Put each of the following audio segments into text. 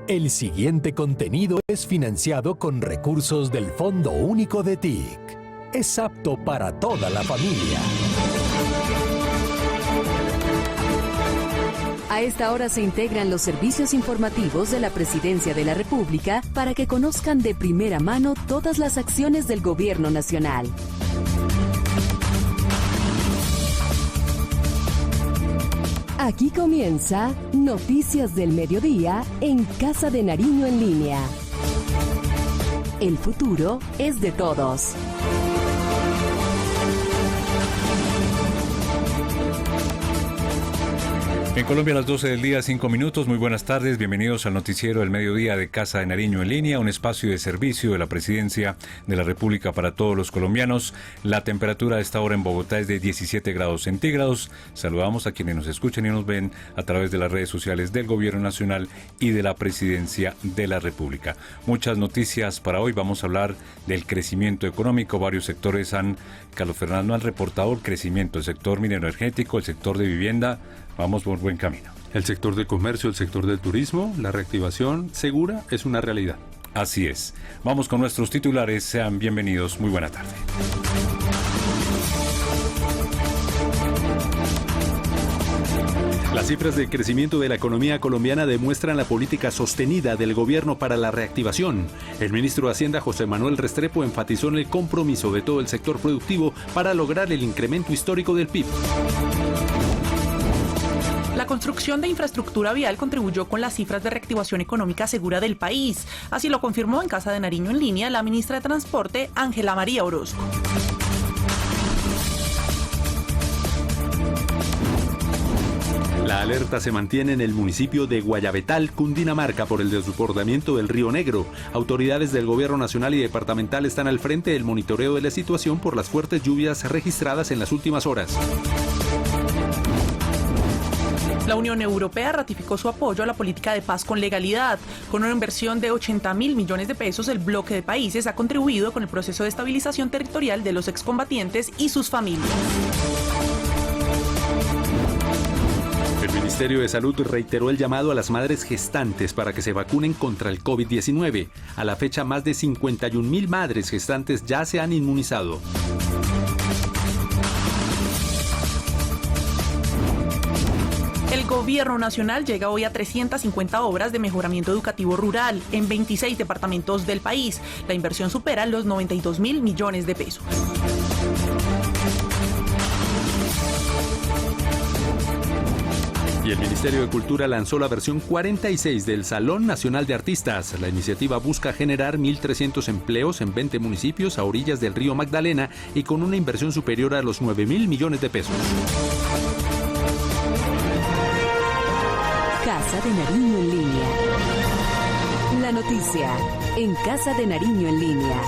El siguiente contenido es financiado con recursos del Fondo Único de TIC. Es apto para toda la familia. A esta hora se integran los servicios informativos de la Presidencia de la República para que conozcan de primera mano todas las acciones del Gobierno Nacional. Aquí comienza Noticias del Mediodía en Casa de Nariño en línea. El futuro es de todos. En Colombia a las 12 del día, 5 minutos. Muy buenas tardes, bienvenidos al noticiero del mediodía de Casa de Nariño en línea, un espacio de servicio de la Presidencia de la República para todos los colombianos. La temperatura a esta hora en Bogotá es de 17 grados centígrados. Saludamos a quienes nos escuchan y nos ven a través de las redes sociales del Gobierno Nacional y de la Presidencia de la República. Muchas noticias para hoy. Vamos a hablar del crecimiento económico. Varios sectores Carlos Fernando, han reportado el crecimiento. El sector minero energético, el sector de vivienda. Vamos por buen camino. El sector de comercio, el sector del turismo, la reactivación segura es una realidad. Así es. Vamos con nuestros titulares. Sean bienvenidos. Muy buena tarde. Las cifras de crecimiento de la economía colombiana demuestran la política sostenida del gobierno para la reactivación. El ministro de Hacienda, José Manuel Restrepo, enfatizó en el compromiso de todo el sector productivo para lograr el incremento histórico del PIB. La construcción de infraestructura vial contribuyó con las cifras de reactivación económica segura del país. Así lo confirmó en Casa de Nariño en línea la ministra de Transporte, Ángela María Orozco. La alerta se mantiene en el municipio de Guayabetal, Cundinamarca, por el desbordamiento del Río Negro. Autoridades del Gobierno Nacional y Departamental están al frente del monitoreo de la situación por las fuertes lluvias registradas en las últimas horas. La Unión Europea ratificó su apoyo a la política de paz con legalidad. Con una inversión de 80.000 millones de pesos, el bloque de países ha contribuido con el proceso de estabilización territorial de los excombatientes y sus familias. El Ministerio de Salud reiteró el llamado a las madres gestantes para que se vacunen contra el COVID-19. A la fecha, más de 51.000 madres gestantes ya se han inmunizado. El Gobierno Nacional llega hoy a 350 obras de mejoramiento educativo rural en 26 departamentos del país. La inversión supera los 92.000 millones de pesos. Y el Ministerio de Cultura lanzó la versión 46 del Salón Nacional de Artistas. La iniciativa busca generar 1.300 empleos en 20 municipios a orillas del río Magdalena y con una inversión superior a los 9.000 millones de pesos. Casa de Nariño en línea. La noticia en Casa de Nariño en línea.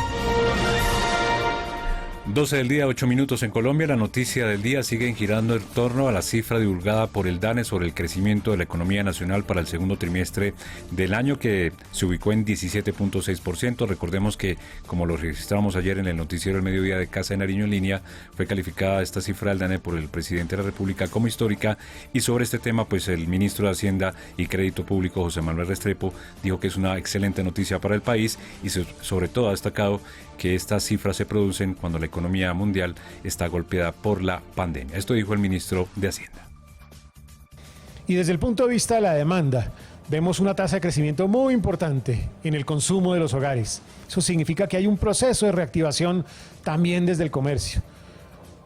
12 del día, 8 minutos en Colombia. La noticia del día sigue girando en torno a la cifra divulgada por el DANE sobre el crecimiento de la economía nacional para el segundo trimestre del año, que se ubicó en 17.6%. Recordemos que, como lo registramos ayer en el noticiero del mediodía de Casa de Nariño en línea, fue calificada esta cifra del DANE por el presidente de la República como histórica, y sobre este tema, pues el ministro de Hacienda y Crédito Público, José Manuel Restrepo, dijo que es una excelente noticia para el país y sobre todo ha destacado que estas cifras se producen cuando la economía mundial está golpeada por la pandemia. Esto dijo el ministro de Hacienda. Y desde el punto de vista de la demanda, vemos una tasa de crecimiento muy importante en el consumo de los hogares. Eso significa que hay un proceso de reactivación también desde el comercio.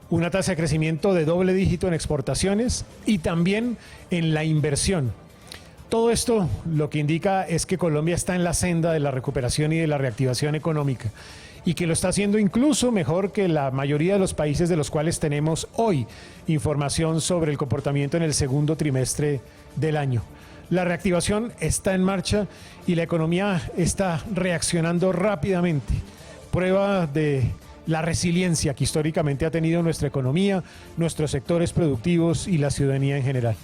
Una tasa de crecimiento de doble dígito en exportaciones y también en la inversión. Todo esto lo que indica es que Colombia está en la senda de la recuperación y de la reactivación económica, y que lo está haciendo incluso mejor que la mayoría de los países de los cuales tenemos hoy información sobre el comportamiento en el segundo trimestre del año. La reactivación está en marcha y la economía está reaccionando rápidamente. Prueba de la resiliencia que históricamente ha tenido nuestra economía, nuestros sectores productivos y la ciudadanía en general.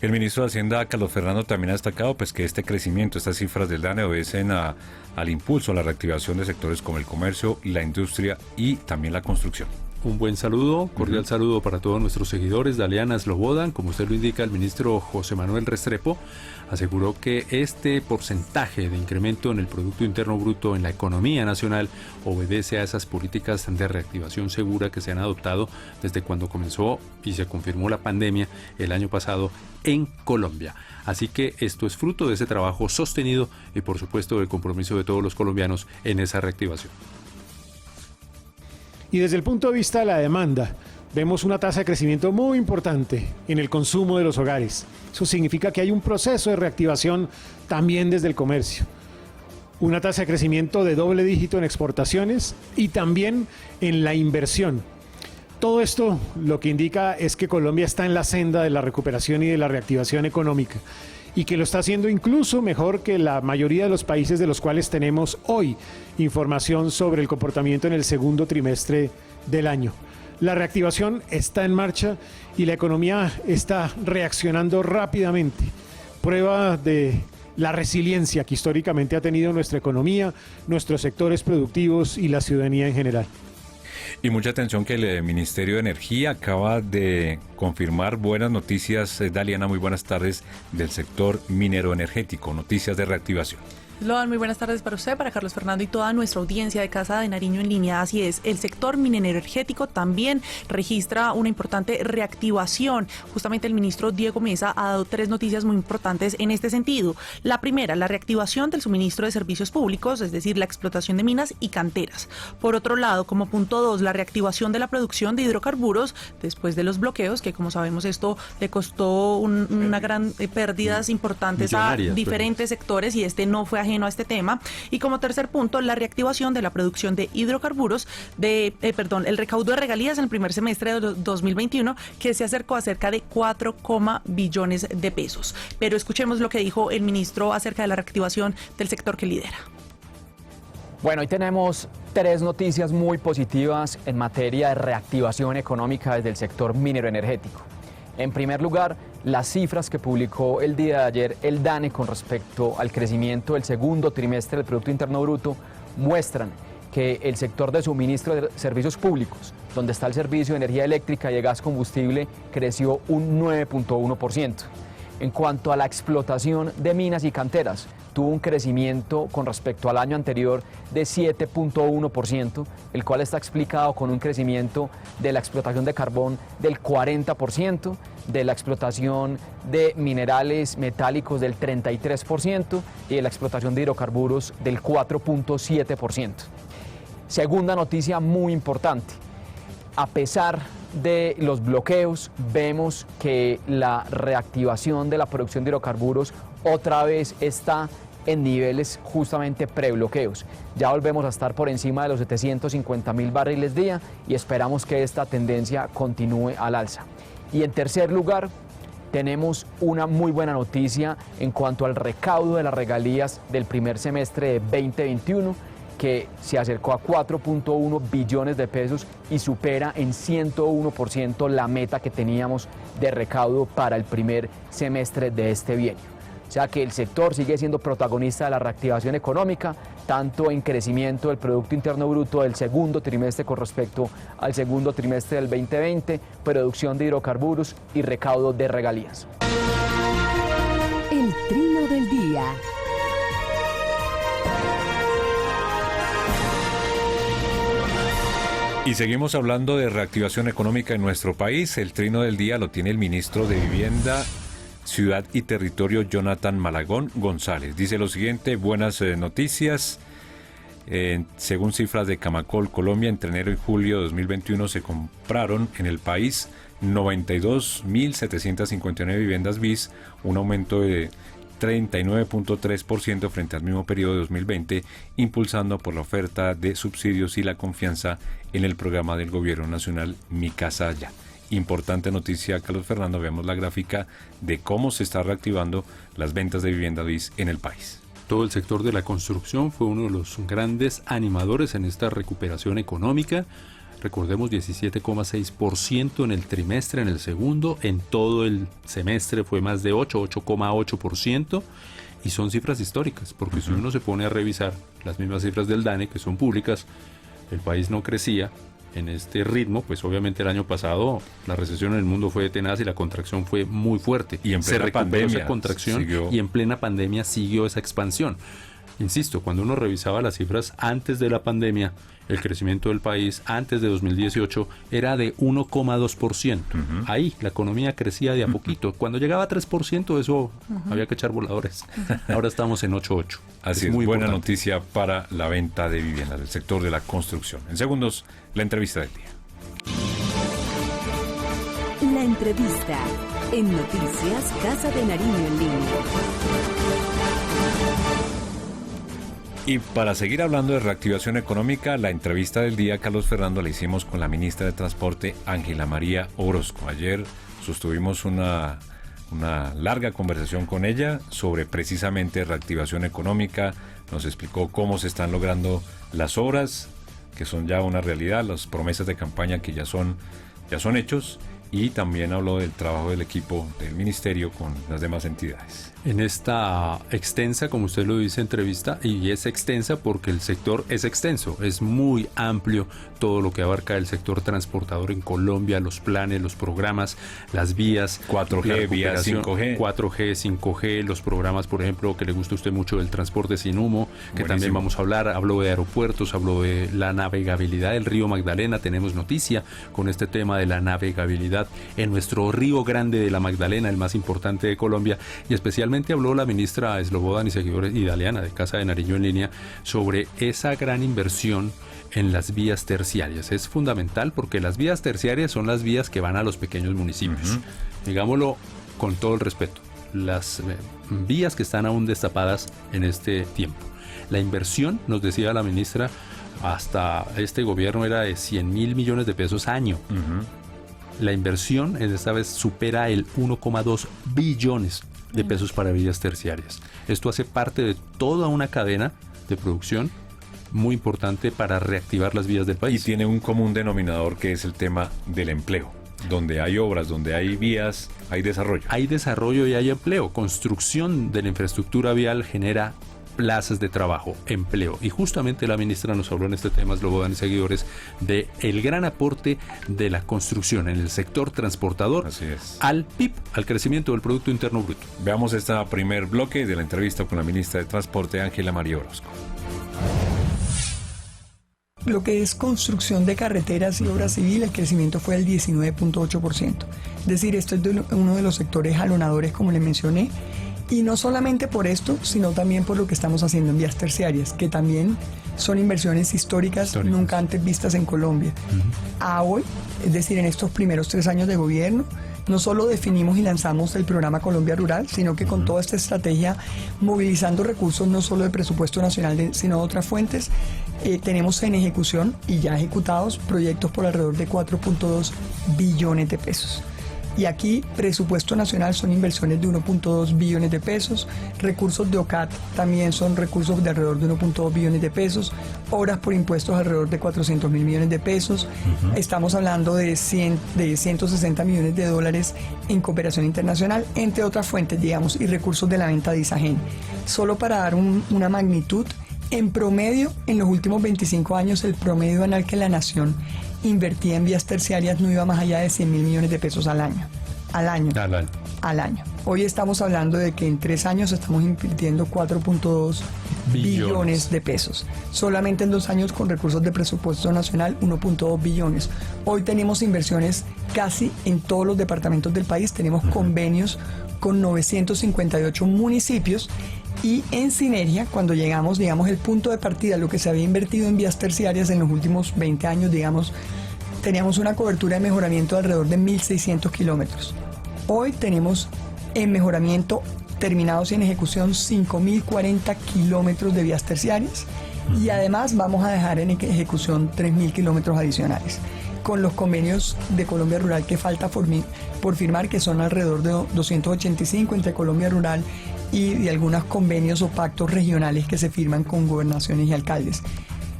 El ministro de Hacienda, Carlos Fernando, también ha destacado que este crecimiento, estas cifras del DANE obedecen al impulso a la reactivación de sectores como el comercio, la industria y también la construcción. un buen saludo, cordial saludo para todos nuestros seguidores. Daliana Slobodan, como usted lo indica, el ministro José Manuel Restrepo aseguró que este porcentaje de incremento en el Producto Interno Bruto en la economía nacional obedece a esas políticas de reactivación segura que se han adoptado desde cuando comenzó y se confirmó la pandemia el año pasado en Colombia. Así que esto es fruto de ese trabajo sostenido y por supuesto del compromiso de todos los colombianos en esa reactivación. Y desde el punto de vista de la demanda, vemos una tasa de crecimiento muy importante en el consumo de los hogares. Eso significa que hay un proceso de reactivación también desde el comercio. Una tasa de crecimiento de doble dígito en exportaciones y también en la inversión. Todo esto lo que indica es que Colombia está en la senda de la recuperación y de la reactivación económica y que lo está haciendo incluso mejor que la mayoría de los países de los cuales tenemos hoy información sobre el comportamiento en el segundo trimestre del año. La reactivación está en marcha y la economía está reaccionando rápidamente. Prueba de la resiliencia que históricamente ha tenido nuestra economía, nuestros sectores productivos y la ciudadanía en general. Y mucha atención que el Ministerio de Energía acaba de confirmar buenas noticias. Daliana, muy buenas tardes, del sector minero energético, noticias de reactivación. Loan, muy buenas tardes para usted, para Carlos Fernando y toda nuestra audiencia de Casa de Nariño en línea. Así es, el sector minero energético también registra una importante reactivación. Justamente el ministro Diego Mesa ha dado 3 noticias muy importantes en este sentido. La primera, la reactivación del suministro de servicios públicos, es decir, la explotación de minas y canteras. Por otro lado, como punto 2, la reactivación de la producción de hidrocarburos después de los bloqueos, que como sabemos esto le costó una gran pérdidas importantes a diferentes sectores y este no fue ajeno a este tema. Y como tercer punto, la reactivación de la producción de hidrocarburos, el recaudo de regalías en el primer semestre de 2021, que se acercó a cerca de 4, billones de pesos. Pero escuchemos lo que dijo el ministro acerca de la reactivación del sector que lidera. Bueno, hoy tenemos 3 noticias muy positivas en materia de reactivación económica desde el sector minero energético. En primer lugar, las cifras que publicó el día de ayer el DANE con respecto al crecimiento del segundo trimestre del Producto Interno Bruto muestran que el sector de suministro de servicios públicos, donde está el servicio de energía eléctrica y de gas combustible, creció un 9.1%. En cuanto a la explotación de minas y canteras, tuvo un crecimiento con respecto al año anterior de 7.1%, el cual está explicado con un crecimiento de la explotación de carbón del 40%, de la explotación de minerales metálicos del 33% y de la explotación de hidrocarburos del 4.7%. Segunda noticia muy importante, a pesar de los bloqueos, vemos que la reactivación de la producción de hidrocarburos otra vez está en niveles justamente prebloqueos. Ya volvemos a estar por encima de los 750.000 barriles día y esperamos que esta tendencia continúe al alza. Y en tercer lugar, tenemos una muy buena noticia en cuanto al recaudo de las regalías del primer semestre de 2021, que se acercó a 4.1 billones de pesos y supera en 101% la meta que teníamos de recaudo para el primer semestre de este bienio. O sea que el sector sigue siendo protagonista de la reactivación económica, tanto en crecimiento del Producto Interno Bruto del segundo trimestre con respecto al segundo trimestre del 2020, producción de hidrocarburos y recaudo de regalías. El trino del día. Y seguimos hablando de reactivación económica en nuestro país. El trino del día lo tiene el ministro de Vivienda, Ciudad y Territorio, Jonathan Malagón González. Dice lo siguiente: buenas noticias. Según cifras de Camacol Colombia, entre enero y julio de 2021 se compraron en el país 92.759 viviendas BIS, un aumento de 39.3% frente al mismo periodo de 2020, impulsando por la oferta de subsidios y la confianza en el programa del Gobierno Nacional Mi Casa Ya. Importante noticia, Carlos Fernando, vemos la gráfica de cómo se está reactivando las ventas de vivienda BIS en el país. Todo el sector de la construcción fue uno de los grandes animadores en esta recuperación económica. Recordemos, 17,6% en el trimestre, en el segundo, en todo el semestre fue más de 8,8%, y son cifras históricas, porque si uno se pone a revisar las mismas cifras del DANE, que son públicas, el país no crecía en este ritmo, pues obviamente el año pasado la recesión en el mundo fue tenaz y la contracción fue muy fuerte. Y en plena se recuperó pandemia esa contracción siguió. Y en plena pandemia siguió esa expansión. Insisto, cuando uno revisaba las cifras antes de la pandemia, el crecimiento del país antes de 2018 era de 1,2%. Ahí la economía crecía de a poquito. Cuando llegaba a 3%, eso había que echar voladores. Ahora estamos en 8,8%. Así es, muy buena importante. noticia para la venta de viviendas del sector de la construcción. En segundos, la entrevista del día. La entrevista en Noticias Casa de Nariño en línea. Y para seguir hablando de reactivación económica, la entrevista del día, Carlos Fernando, la hicimos con la ministra de Transporte, Ángela María Orozco. Ayer sostuvimos una larga conversación con ella sobre precisamente reactivación económica. Nos explicó cómo se están logrando las obras, que son ya una realidad, las promesas de campaña que ya son hechos, y también habló del trabajo del equipo del ministerio con las demás entidades. En esta extensa, como usted lo dice, entrevista, y es extensa porque el sector es extenso, es muy amplio todo lo que abarca el sector transportador en Colombia, los planes, los programas, las vías, 4G, vías 5G. 4G, 5G, los programas, por ejemplo, que le gusta a usted mucho del transporte sin humo, que Buenísimo. también vamos a hablar. Habló de aeropuertos, habló de la navegabilidad del río Magdalena. Tenemos noticia con este tema de la navegabilidad en nuestro río grande de la Magdalena, el más importante de Colombia, y especialmente habló la ministra Slobodan Izagirre-Idaliana de Casa de Nariño en línea sobre esa gran inversión en las vías terciarias. Es fundamental porque las vías terciarias son las vías que van a los pequeños municipios. Digámoslo con todo el respeto, las vías que están aún destapadas en este tiempo. La inversión, nos decía la ministra, hasta este gobierno era de 100.000 millones de pesos año. La inversión esta vez supera el 1,2 billones de pesos para vías terciarias. Esto hace parte de toda una cadena de producción muy importante para reactivar las vías del Y país. tiene un común denominador que es el tema del empleo. Donde hay obras, donde hay vías, hay desarrollo. Hay desarrollo y hay empleo. Construcción de la infraestructura vial genera plazas de trabajo, empleo. Y justamente la ministra nos habló en este tema, Slobodan y seguidores, de el gran aporte de la construcción en el sector transportador Así es. al PIB, al crecimiento del Producto Interno Bruto. Veamos este primer bloque de la entrevista con la ministra de Transporte, Ángela María Orozco. Lo que es construcción de carreteras y obra civil, el crecimiento fue del 19.8%. Es decir, esto es uno de los sectores jalonadores, como le mencioné. Y no solamente por esto, sino también por lo que estamos haciendo en vías terciarias, que también son inversiones históricas nunca antes vistas en Colombia. A hoy, es decir, en estos primeros 3 años de gobierno, no solo definimos y lanzamos el programa Colombia Rural, sino que con toda esta estrategia, movilizando recursos no solo del presupuesto nacional, sino de otras fuentes, tenemos en ejecución y ya ejecutados proyectos por alrededor de 4.2 billones de pesos. Y aquí, presupuesto nacional son inversiones de 1.2 billones de pesos, recursos de OCAT también son recursos de alrededor de 1.2 billones de pesos, obras por impuestos alrededor de 400.000 millones de pesos, estamos hablando de 160 millones de dólares en cooperación internacional, entre otras fuentes, digamos, y recursos de la venta de Isagen. Solo para dar una magnitud, en promedio, en los últimos 25 años, el promedio anual que la nación invertía en vías terciarias no iba más allá de 100.000 millones de pesos al año. Hoy estamos hablando de que en 3 años estamos invirtiendo 4.2 billones de pesos. Solamente en 2 años con recursos de presupuesto nacional, 1.2 billones. Hoy tenemos inversiones casi en todos los departamentos del país. Tenemos convenios con 958 municipios. Y en sinergia, cuando llegamos, digamos, el punto de partida, lo que se había invertido en vías terciarias en los últimos 20 años, digamos, teníamos una cobertura de mejoramiento de alrededor de 1.600 kilómetros. Hoy tenemos en mejoramiento, terminados y en ejecución, 5.040 kilómetros de vías terciarias y además vamos a dejar en ejecución 3.000 kilómetros adicionales. Con los convenios de Colombia Rural que falta por firmar, que son alrededor de 285 entre Colombia Rural y de algunos convenios o pactos regionales que se firman con gobernaciones y alcaldes.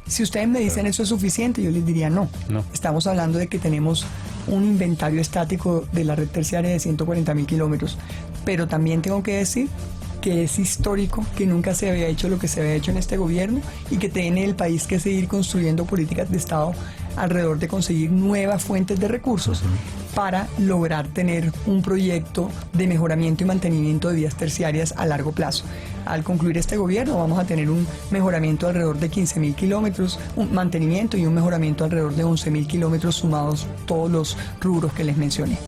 Si ustedes me dicen eso es suficiente, yo les diría no. Estamos hablando de que tenemos un inventario estático de la red terciaria de 140.000 kilómetros, pero también tengo que decir que es histórico, que nunca se había hecho lo que se había hecho en este gobierno y que tiene el país que seguir construyendo políticas de Estado alrededor de conseguir nuevas fuentes de recursos para lograr tener un proyecto de mejoramiento y mantenimiento de vías terciarias a largo plazo. Al concluir este gobierno vamos a tener un mejoramiento alrededor de 15.000 kilómetros, un mantenimiento y un mejoramiento alrededor de 11.000 kilómetros sumados todos los rubros que les mencioné.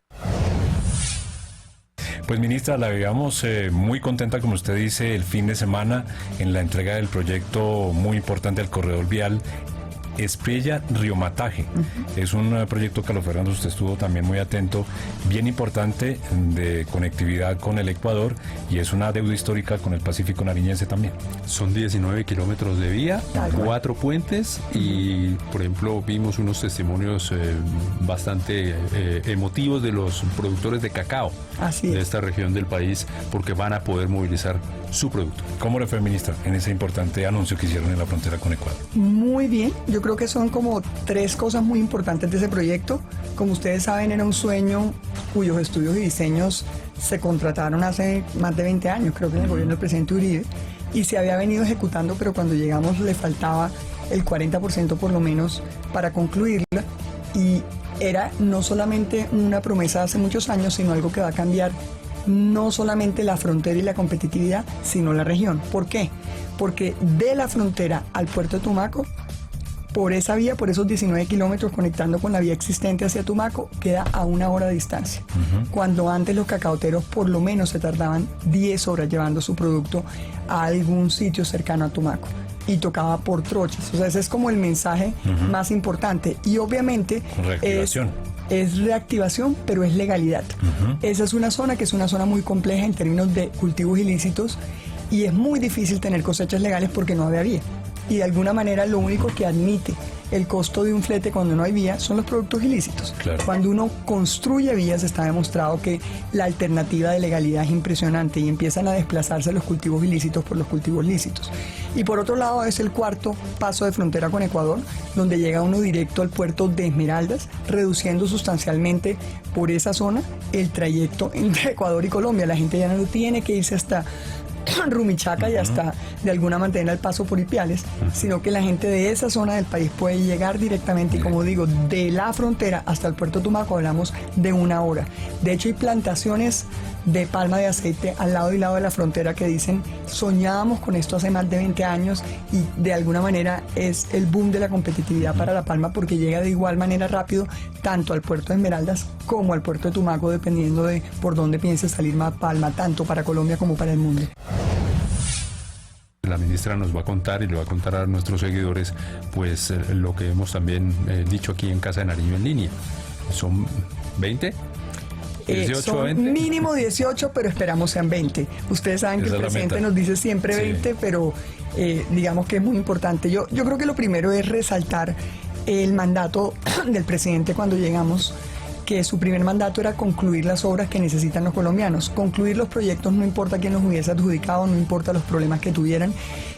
Pues ministra, la veíamos muy contenta, como usted dice, el fin de semana en la entrega del proyecto muy importante al corredor vial Espriella-Riomataje. Es un proyecto, Carlos Fernando, usted estuvo también muy atento, bien importante de conectividad con el Ecuador, y es una deuda histórica con el Pacífico nariñense también. Son 19 kilómetros de vía, 4 puentes y, por ejemplo, vimos unos testimonios bastante emotivos de los productores de cacao de esta región del país, porque van a poder movilizar su producto. ¿Cómo le fue, ministra, en ese importante anuncio que hicieron en la frontera con Ecuador? Muy bien, yo creo que son como 3 cosas muy importantes de ese proyecto. Como ustedes saben, era un sueño cuyos estudios y diseños se contrataron hace más de 20 años, creo que en el gobierno del presidente Uribe, y se había venido ejecutando, pero cuando llegamos le faltaba el 40% por lo menos para concluirla, y era no solamente una promesa de hace muchos años, sino algo que va a cambiar no solamente la frontera y la competitividad, sino la región. ¿Por qué? Porque de la frontera al puerto de Tumaco, por esa vía, por esos 19 kilómetros conectando con la vía existente hacia Tumaco, queda a 1 hora de distancia. Cuando antes los cacaoteros por lo menos se tardaban 10 horas llevando su producto a algún sitio cercano a Tumaco, y tocaba por trochas. O sea, ese es como el mensaje más importante. Y obviamente es reactivación, pero es legalidad. Esa es una zona que es una zona muy compleja en términos de cultivos ilícitos, y es muy difícil tener cosechas legales porque no había vía. Y de alguna manera lo único que admite el costo de un flete cuando no hay vía son los productos ilícitos. Claro. Cuando uno construye vías está demostrado que la alternativa de legalidad es impresionante y empiezan a desplazarse los cultivos ilícitos por los cultivos lícitos. Y por otro lado es el cuarto paso de frontera con Ecuador, donde llega uno directo al puerto de Esmeraldas, reduciendo sustancialmente por esa zona el trayecto entre Ecuador y Colombia. La gente ya no tiene que irse hasta Rumichaca y hasta de alguna manera el paso por Ipiales, sino que la gente de esa zona del país puede llegar directamente, y como digo, de la frontera hasta el puerto de Tumaco hablamos de 1 hora. De hecho, hay plantaciones de palma de aceite al lado y lado de la frontera que dicen: soñábamos con esto hace más de 20 años, y de alguna manera es el boom de la competitividad para la palma, porque llega de igual manera rápido tanto al puerto de Esmeraldas como al puerto de Tumaco, dependiendo de por dónde piense salir más palma, tanto para Colombia como para el mundo. La ministra nos va a contar y le va a contar a nuestros seguidores pues lo que hemos también dicho aquí en Casa de Nariño en línea. ¿Son 20? 18 son 20. Mínimo 18, pero esperamos sean 20. Ustedes saben que el presidente nos dice siempre 20, pero digamos que es muy importante. Yo creo que lo primero es resaltar el mandato del presidente cuando llegamos, que su primer mandato era concluir las obras que necesitan los colombianos, concluir los proyectos, no importa quién los hubiese adjudicado, no importa los problemas que tuvieran,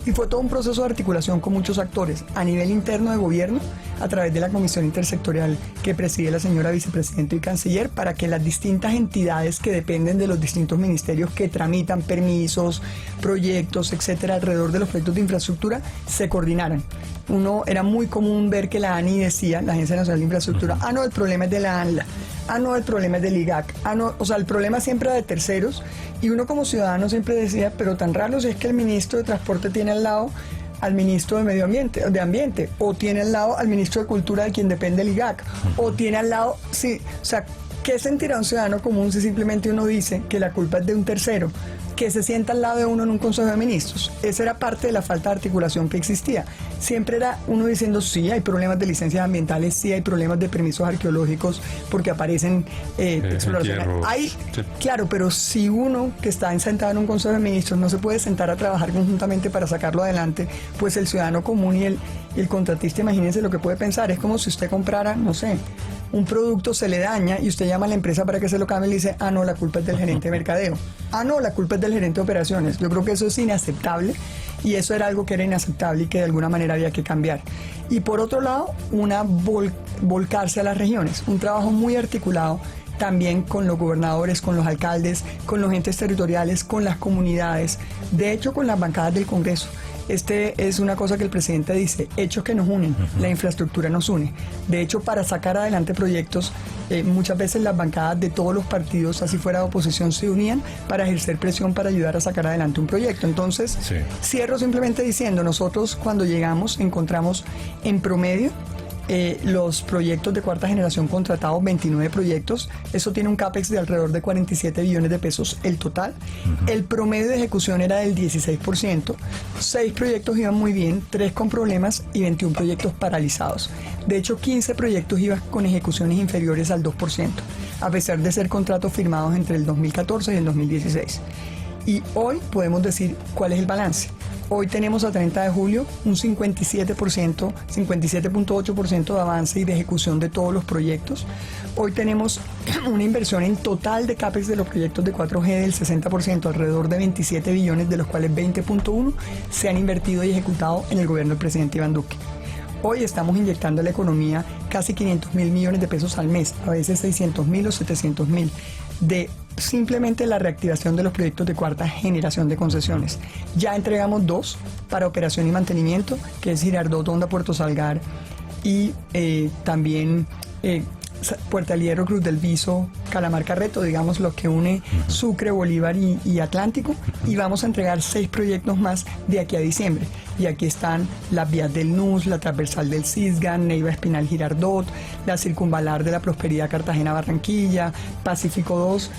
y fue todo un proceso de articulación con muchos actores, a nivel interno de gobierno, a través de la comisión intersectorial que preside la señora vicepresidenta y canciller, para que las distintas entidades que dependen de los distintos ministerios que tramitan permisos, proyectos, etcétera, alrededor de los proyectos de infraestructura, se coordinaran. Era muy común ver que la ANI decía, la Agencia Nacional de Infraestructura: no, el problema es de la ANLA, no, el problema es del IGAC, no, o sea, el problema siempre era de terceros, y uno como ciudadano siempre decía: pero tan raro si es que el ministro de Transporte tiene al lado al ministro de Medio Ambiente, o tiene al lado al ministro de Cultura, de quien depende el IGAC, o tiene al lado, sí, o sea, ¿qué sentirá un ciudadano común si simplemente uno dice que la culpa es de un tercero, que se sienta al lado de uno en un Consejo de Ministros? Esa era parte de la falta de articulación que existía. Siempre era uno diciendo: sí, hay problemas de licencias ambientales, sí, hay problemas de permisos arqueológicos, porque aparecen exploraciones. Claro, pero si uno que está sentado en un Consejo de Ministros no se puede sentar a trabajar conjuntamente para sacarlo adelante, pues el ciudadano común y el contratista, imagínense lo que puede pensar. Es como si usted comprara, no sé, un producto, se le daña y usted llama a la empresa para que se lo cambie y le dice: no, la culpa es del gerente de mercadeo, no, la culpa es del gerente de operaciones. Yo creo que eso es inaceptable, y eso era algo que era inaceptable y que de alguna manera había que cambiar. Y por otro lado, volcarse a las regiones, un trabajo muy articulado también con los gobernadores, con los alcaldes, con los entes territoriales, con las comunidades, de hecho con las bancadas del Congreso. Este es una cosa que el presidente dice, hechos que nos unen, la infraestructura nos une. De hecho, para sacar adelante proyectos, muchas veces las bancadas de todos los partidos, así fuera de oposición, se unían para ejercer presión para ayudar a sacar adelante un proyecto. Entonces, cierro simplemente diciendo, nosotros cuando llegamos encontramos en promedio los proyectos de cuarta generación contratados, 29 proyectos, eso tiene un CAPEX de alrededor de 47 billones de pesos el total. El promedio de ejecución era del 16%, 6 proyectos iban muy bien, 3 con problemas y 21 proyectos paralizados. De hecho, 15 proyectos iban con ejecuciones inferiores al 2%, a pesar de ser contratos firmados entre el 2014 y el 2016. Y hoy podemos decir cuál es el balance. Hoy tenemos a 30 de julio un 57.8% de avance y de ejecución de todos los proyectos. Hoy tenemos una inversión en total de CAPEX de los proyectos de 4G del 60%, alrededor de 27 billones, de los cuales 20.1 se han invertido y ejecutado en el gobierno del presidente Iván Duque. Hoy estamos inyectando a la economía casi 500.000 millones de pesos al mes, a veces 600.000 o 700.000, de simplemente la reactivación de los proyectos de cuarta generación de concesiones. Ya entregamos 2 para operación y mantenimiento, que es Girardot, Honda, Puerto Salgar y también Puerta del Hierro, Cruz del Viso, Calamar, Carreto, digamos lo que une Sucre, Bolívar y Atlántico, y vamos a entregar 6 proyectos más de aquí a diciembre. Y aquí están las vías del NUS, la transversal del Cisgan, Neiva Espinal Girardot, la circunvalar de la Prosperidad Cartagena Barranquilla, Pacífico 2.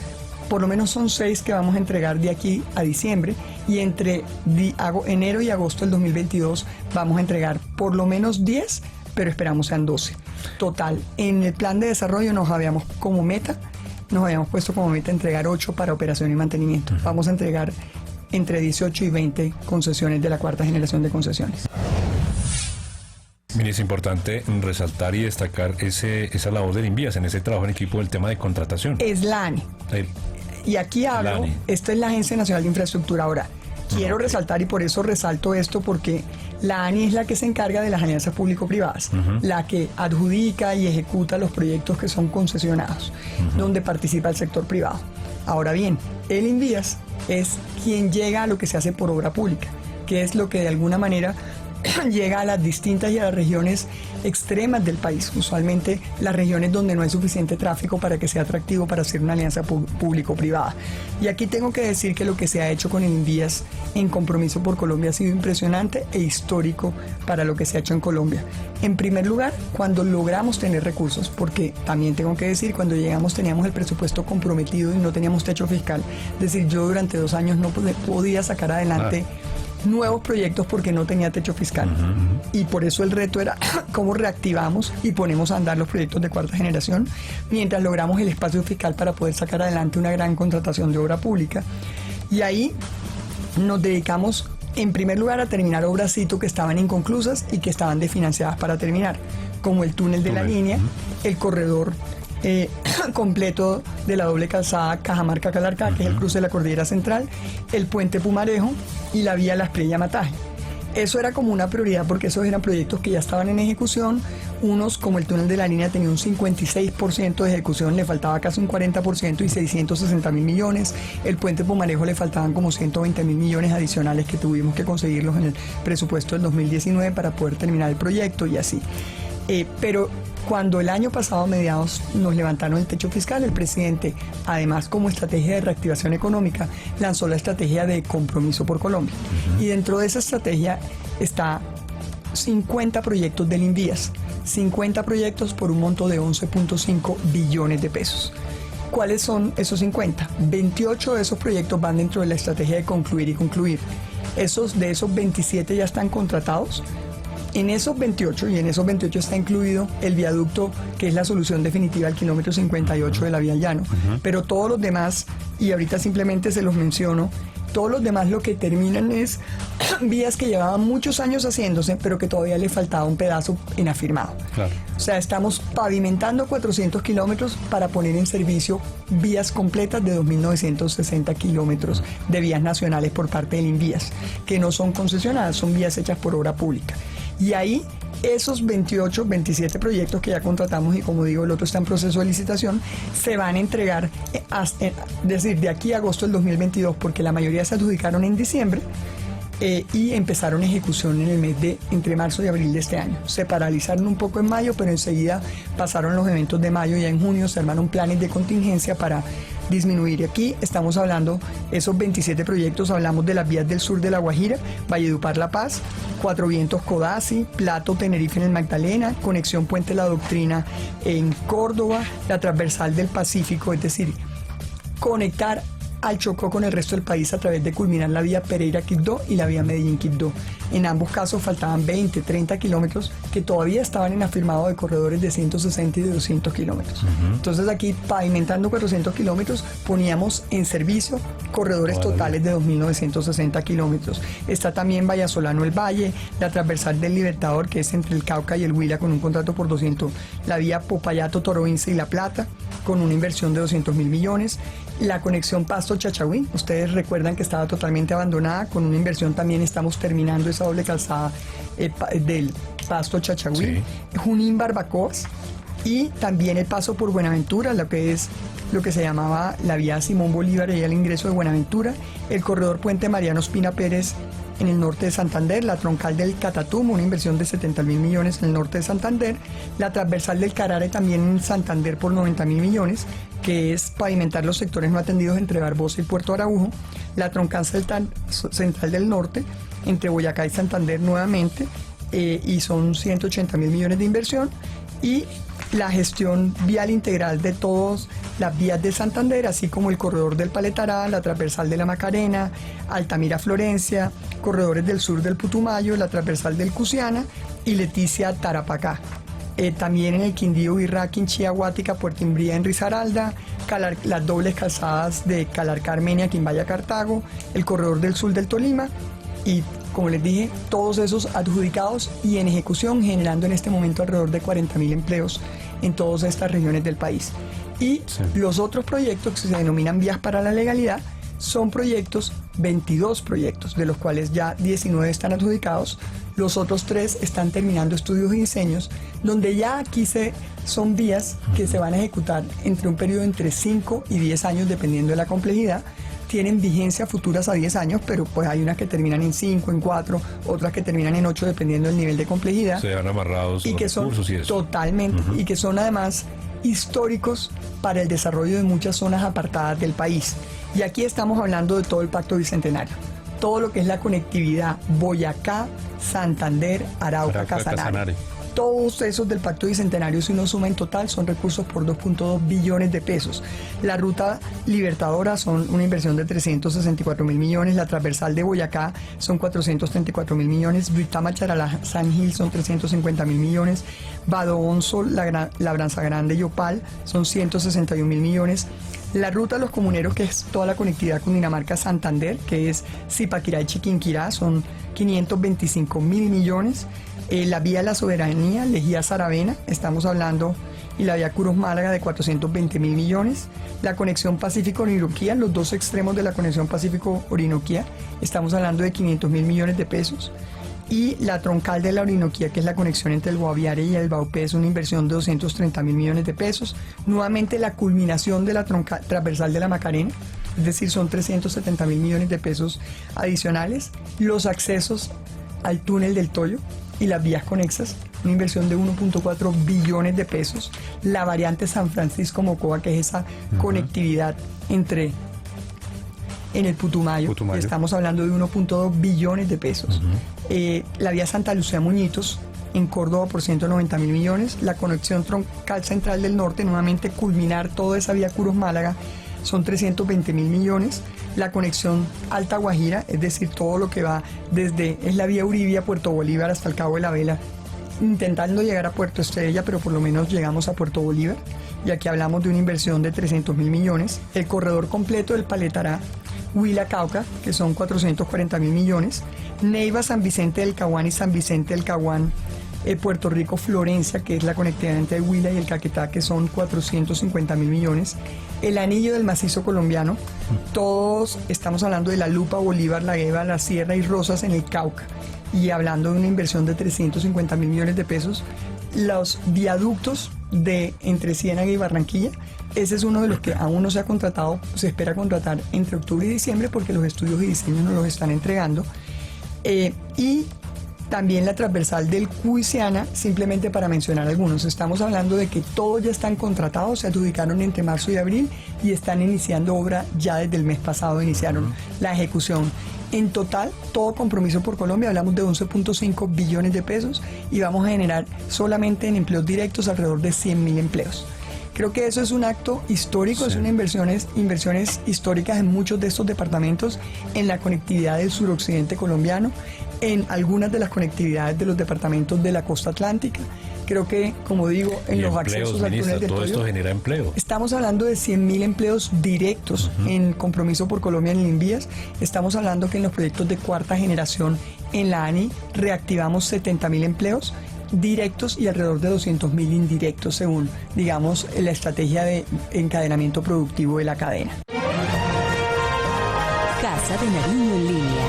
Por lo menos son 6 que vamos a entregar de aquí a diciembre, y entre enero y agosto del 2022 vamos a entregar por lo menos 10, pero esperamos sean 12. Total, en el plan de desarrollo nos habíamos puesto como meta entregar 8 para operación y mantenimiento. Vamos a entregar entre 18 y 20 concesiones de la cuarta generación de concesiones. Mire, es importante resaltar y destacar esa labor del INVIAS en ese trabajo en equipo del tema de contratación. Es la ANI. Y aquí hablo, esta es la Agencia Nacional de Infraestructura. Ahora, quiero resaltar, y por eso resalto esto, porque la ANI es la que se encarga de las alianzas público-privadas, la que adjudica y ejecuta los proyectos que son concesionados, donde participa el sector privado. Ahora bien, el INVIAS es quien llega a lo que se hace por obra pública, que es lo que de alguna manera llega a las distintas y a las regiones extremas del país, usualmente las regiones donde no hay suficiente tráfico para que sea atractivo para hacer una alianza público-privada. Y aquí tengo que decir que lo que se ha hecho con el INVIAS en Compromiso por Colombia ha sido impresionante e histórico para lo que se ha hecho en Colombia. En primer lugar, cuando logramos tener recursos, porque también tengo que decir, cuando llegamos teníamos el presupuesto comprometido y no teníamos techo fiscal. Es decir, yo durante 2 años no podía sacar adelante nuevos proyectos porque no tenía techo fiscal. Y por eso el reto era cómo reactivamos y ponemos a andar los proyectos de cuarta generación mientras logramos el espacio fiscal para poder sacar adelante una gran contratación de obra pública. Y ahí nos dedicamos en primer lugar a terminar obras sito que estaban inconclusas y que estaban desfinanciadas para terminar, como el túnel de la línea, el corredor completo de la doble calzada Cajamarca-Calarcá, que es el cruce de la Cordillera Central, el puente Pumarejo y la vía Las Prella-Mataje. Eso era como una prioridad porque esos eran proyectos que ya estaban en ejecución. Unos, como el túnel de la línea, tenía un 56% de ejecución, le faltaba casi un 40% y 660.000 millones. El puente Pumarejo le faltaban como 120.000 millones adicionales que tuvimos que conseguirlos en el presupuesto del 2019 para poder terminar el proyecto y así. Pero cuando el año pasado a mediados nos levantaron el techo fiscal, el presidente, además como estrategia de reactivación económica, lanzó la estrategia de Compromiso por Colombia. Y dentro de esa estrategia está 50 proyectos del INVIAS, 50 proyectos por un monto de 11.5 billones de pesos. ¿Cuáles son esos 50? 28 de esos proyectos van dentro de la estrategia de concluir y concluir. De esos 27 ya están contratados. En esos 28, y en esos 28 está incluido el viaducto, que es la solución definitiva al kilómetro 58 de la vía llano. Pero todos los demás, y ahorita simplemente se los menciono, todos los demás lo que terminan es vías que llevaban muchos años haciéndose, pero que todavía le faltaba un pedazo inafirmado. Claro. O sea, estamos pavimentando 400 kilómetros para poner en servicio vías completas de 2.960 kilómetros de vías nacionales por parte del INVIAS, que no son concesionadas, son vías hechas por obra pública. Y ahí esos 27 proyectos que ya contratamos, y como digo, el otro está en proceso de licitación, se van a entregar, es decir, de aquí a agosto del 2022, porque la mayoría se adjudicaron en diciembre, y empezaron ejecución en el mes de entre marzo y abril de este año. Se paralizaron un poco en mayo, pero enseguida pasaron los eventos de mayo. Ya en junio se armaron planes de contingencia para disminuir. Y aquí estamos hablando, esos 27 proyectos, hablamos de las vías del sur de La Guajira, Valledupar La Paz, Cuatro Vientos Codazzi, Plato Tenerife en el Magdalena, Conexión Puente La Doctrina en Córdoba, la transversal del Pacífico, es decir, conectar al Chocó con el resto del país a través de culminar la vía Pereira-Quibdó y la vía Medellín-Quibdó. En ambos casos faltaban 20, 30 kilómetros que todavía estaban en afirmado de corredores de 160 y de 200 kilómetros. Entonces aquí, pavimentando 400 kilómetros, poníamos en servicio corredores totales de 2.960 kilómetros. Está también Vallasolano El Valle, la transversal del Libertador, que es entre el Cauca y el Huila, con un contrato por 200, la vía Popayato-Torovince y La Plata, con una inversión de 200.000 millones, la conexión Pasto-Chachagüí, ustedes recuerdan que estaba totalmente abandonada, con una inversión también estamos terminando esa doble calzada del Pasto-Chachagüí, sí. Junín-Barbacoas, y también el paso por Buenaventura, lo que se llamaba la vía Simón Bolívar y el ingreso de Buenaventura, el corredor Puente Mariano Espina Pérez en el norte de Santander, la troncal del Catatumbo, una inversión de 70.000 millones en el norte de Santander, la transversal del Carare también en Santander por 90.000 millones, que es pavimentar los sectores no atendidos entre Barbosa y Puerto Araujo, la troncal central del norte entre Boyacá y Santander nuevamente, y son 180.000 millones de inversión, y la gestión vial integral de todas las vías de Santander, así como el corredor del Paletará, la transversal de la Macarena, Altamira-Florencia, corredores del sur del Putumayo, la transversal del Cusiana y Leticia-Tarapacá. También en el Quindío, Birrá, Quinchía, Guática, Puerto Imbría, en Risaralda, las dobles calzadas de Calarcá, Armenia, Quimbaya, Cartago, el corredor del sur del Tolima y, como les dije, todos esos adjudicados y en ejecución, generando en este momento alrededor de 40.000 empleos en todas estas regiones del país. Y los otros proyectos que se denominan vías para la legalidad son proyectos, 22 proyectos, de los cuales ya 19 están adjudicados, los otros 3 están terminando estudios y diseños, donde ya aquí son vías que se van a ejecutar entre un periodo entre 5 y 10 años, dependiendo de la complejidad. Tienen vigencia futuras a 10 años, pero pues hay unas que terminan en 5, en 4, otras que terminan en 8, dependiendo del nivel de complejidad. Se han amarrado y que son totalmente, y que son además históricos para el desarrollo de muchas zonas apartadas del país. Y aquí estamos hablando de todo el Pacto Bicentenario, todo lo que es la conectividad Boyacá, Santander, Arauca, Casanare. Todos esos del Pacto Bicentenario, si uno suma en total, son recursos por 2.2 billones de pesos. La ruta Libertadora son una inversión de 364.000 millones, la transversal de Boyacá son 434.000 millones, Duitama, Charalá, San Gil son 350.000 millones, Badoón, Sol, Labranza Grande, Yopal son 161.000 millones. La ruta de los comuneros, que es toda la conectividad con Dinamarca-Santander, que es Zipaquirá y Chiquinquirá, son 525.000 millones. La vía de la Soberanía, Lejía-Saravena, estamos hablando, y la vía Curos-Málaga de 420.000 millones. La conexión Pacífico-Orinoquía, los dos extremos de la conexión Pacífico-Orinoquía, estamos hablando de 500.000 millones de pesos. Y la troncal de la Orinoquía, que es la conexión entre el Guaviare y el Baupé, es una inversión de 230.000 millones de pesos. Nuevamente la culminación de la transversal de la Macarena, es decir, son 370.000 millones de pesos adicionales. Los accesos al túnel del Toyo y las vías conexas, una inversión de 1.4 billones de pesos. La variante San Francisco-Mocoa, que es esa conectividad en el Putumayo. Estamos hablando de 1.2 billones de pesos. La vía Santa Lucía-Muñitos en Córdoba por 190.000 millones. La conexión troncal central del norte, nuevamente culminar toda esa vía Curos-Málaga, son 320.000 millones. La conexión Alta Guajira, es decir, todo lo que va es la vía Uribia, Puerto Bolívar hasta el Cabo de la Vela, intentando llegar a Puerto Estrella, pero por lo menos llegamos a Puerto Bolívar, y aquí hablamos de una inversión de 300.000 millones. El corredor completo del Paletará, Huila-Cauca, que son 440.000 millones. Neiva, San Vicente del Caguán y San Vicente del Caguán, Puerto Rico-Florencia, que es la conectividad entre el Huila y el Caquetá, que son 450.000 millones. El anillo del macizo colombiano, todos estamos hablando de la Lupa, Bolívar, La Gueva, La Sierra y Rosas en el Cauca, y hablando de una inversión de 350.000 millones de pesos. Los viaductos de entre Ciénaga y Barranquilla, ese es uno de los que aún no se ha contratado, se espera contratar entre octubre y diciembre porque los estudios y diseños nos los están entregando. y también la transversal del Cuisiana, simplemente para mencionar algunos. Estamos hablando de que todos ya están contratados, se adjudicaron entre marzo y abril y están iniciando obra ya desde el mes pasado, iniciaron la ejecución. En total, todo Compromiso por Colombia, hablamos de 11.5 billones de pesos y vamos a generar solamente en empleos directos alrededor de 100.000 empleos. Creo que eso es un acto histórico, sí. Es una inversiones históricas en muchos de estos departamentos, en la conectividad del suroccidente colombiano, en algunas de las conectividades de los departamentos de la costa atlántica. Creo que, como digo, en los accesos al túnel del todo esto genera empleo. Estamos hablando de 100.000 empleos directos en Compromiso por Colombia en el Invías. Estamos hablando que en los proyectos de cuarta generación en la ANI reactivamos 70.000 empleos directos y alrededor de 200.000 indirectos, según, digamos, la estrategia de encadenamiento productivo de la cadena. Casa de Nariño en línea.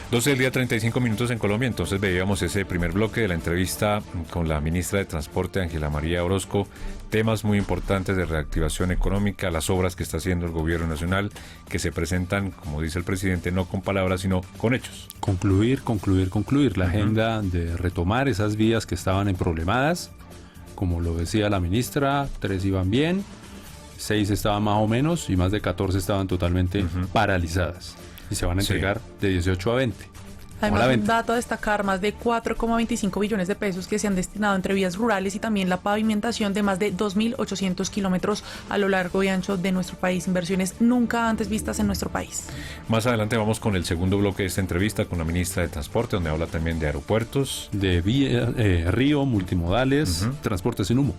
12 del día, 35 minutos en Colombia. Entonces veíamos ese primer bloque de la entrevista con la ministra de Transporte, Ángela María Orozco. Temas muy importantes de reactivación económica, las obras que está haciendo el gobierno nacional, que se presentan, como dice el presidente, no con palabras, sino con hechos. Concluir. La agenda de retomar esas vías que estaban emproblemadas. Como lo decía la ministra, 3 iban bien, 6 estaban más o menos y más de 14 estaban totalmente paralizadas. Y se van a entregar de 18 a 20. Además, un dato a destacar, más de 4,25 billones de pesos que se han destinado entre vías rurales y también la pavimentación de más de 2.800 kilómetros a lo largo y ancho de nuestro país. Inversiones nunca antes vistas en nuestro país. Más adelante vamos con el segundo bloque de esta entrevista con la ministra de Transporte, donde habla también de aeropuertos, de río, multimodales, transporte sin humo.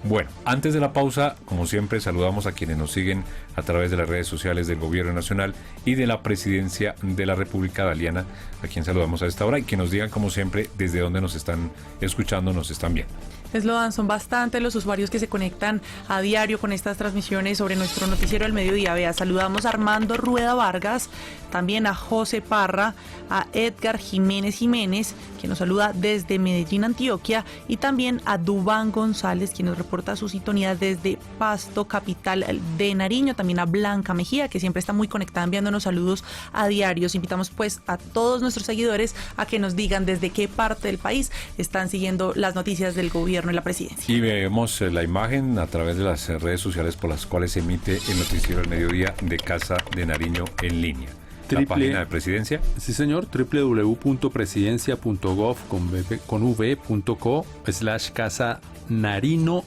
Bueno, antes de la pausa, como siempre, saludamos a quienes nos siguen a través de las redes sociales del Gobierno Nacional y de la Presidencia de la República, Daliana, a quien saludamos a esta hora, y que nos digan, como siempre, desde dónde nos están escuchando, nos están viendo. Eslogan, son bastante los usuarios que se conectan a diario con estas transmisiones sobre nuestro noticiero del mediodía. Vea, saludamos a Armando Rueda Vargas, también a José Parra, a Edgar Jiménez, quien nos saluda desde Medellín, Antioquia, y también a Dubán González, quien nos reporta su sintonía desde Pasto, capital de Nariño, también a Blanca Mejía, que siempre está muy conectada enviándonos saludos a diarios. Invitamos pues a todos nuestros seguidores a que nos digan desde qué parte del país están siguiendo las noticias del gobierno y la presidencia. Y vemos la imagen a través de las redes sociales por las cuales se emite el noticiero del mediodía de Casa de Nariño en línea. La página de Presidencia. Sí, señor, www.presidencia.gov.co/casa Nariño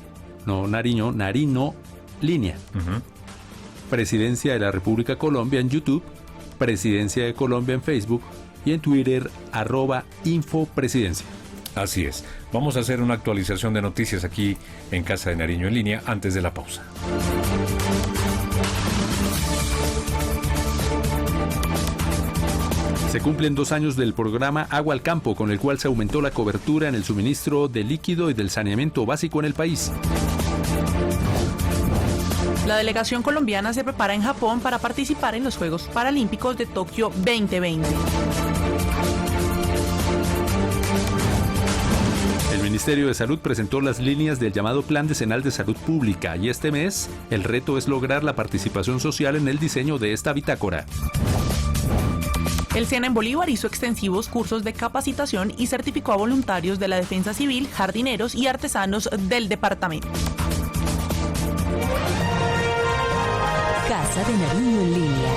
línea. Presidencia de la República Colombia en YouTube, Presidencia de Colombia en Facebook y en Twitter @infopresidencia. Así es. Vamos a hacer una actualización de noticias aquí en Casa de Nariño en línea antes de la pausa. Se cumplen 2 años del programa Agua al Campo, con el cual se aumentó la cobertura en el suministro de líquido y del saneamiento básico en el país. La delegación colombiana se prepara en Japón para participar en los Juegos Paralímpicos de Tokio 2020. El Ministerio de Salud presentó las líneas del llamado Plan Decenal de Salud Pública y este mes el reto es lograr la participación social en el diseño de esta bitácora. El SENA en Bolívar hizo extensivos cursos de capacitación y certificó a voluntarios de la Defensa Civil, jardineros y artesanos del departamento. Casa de Nariño en línea.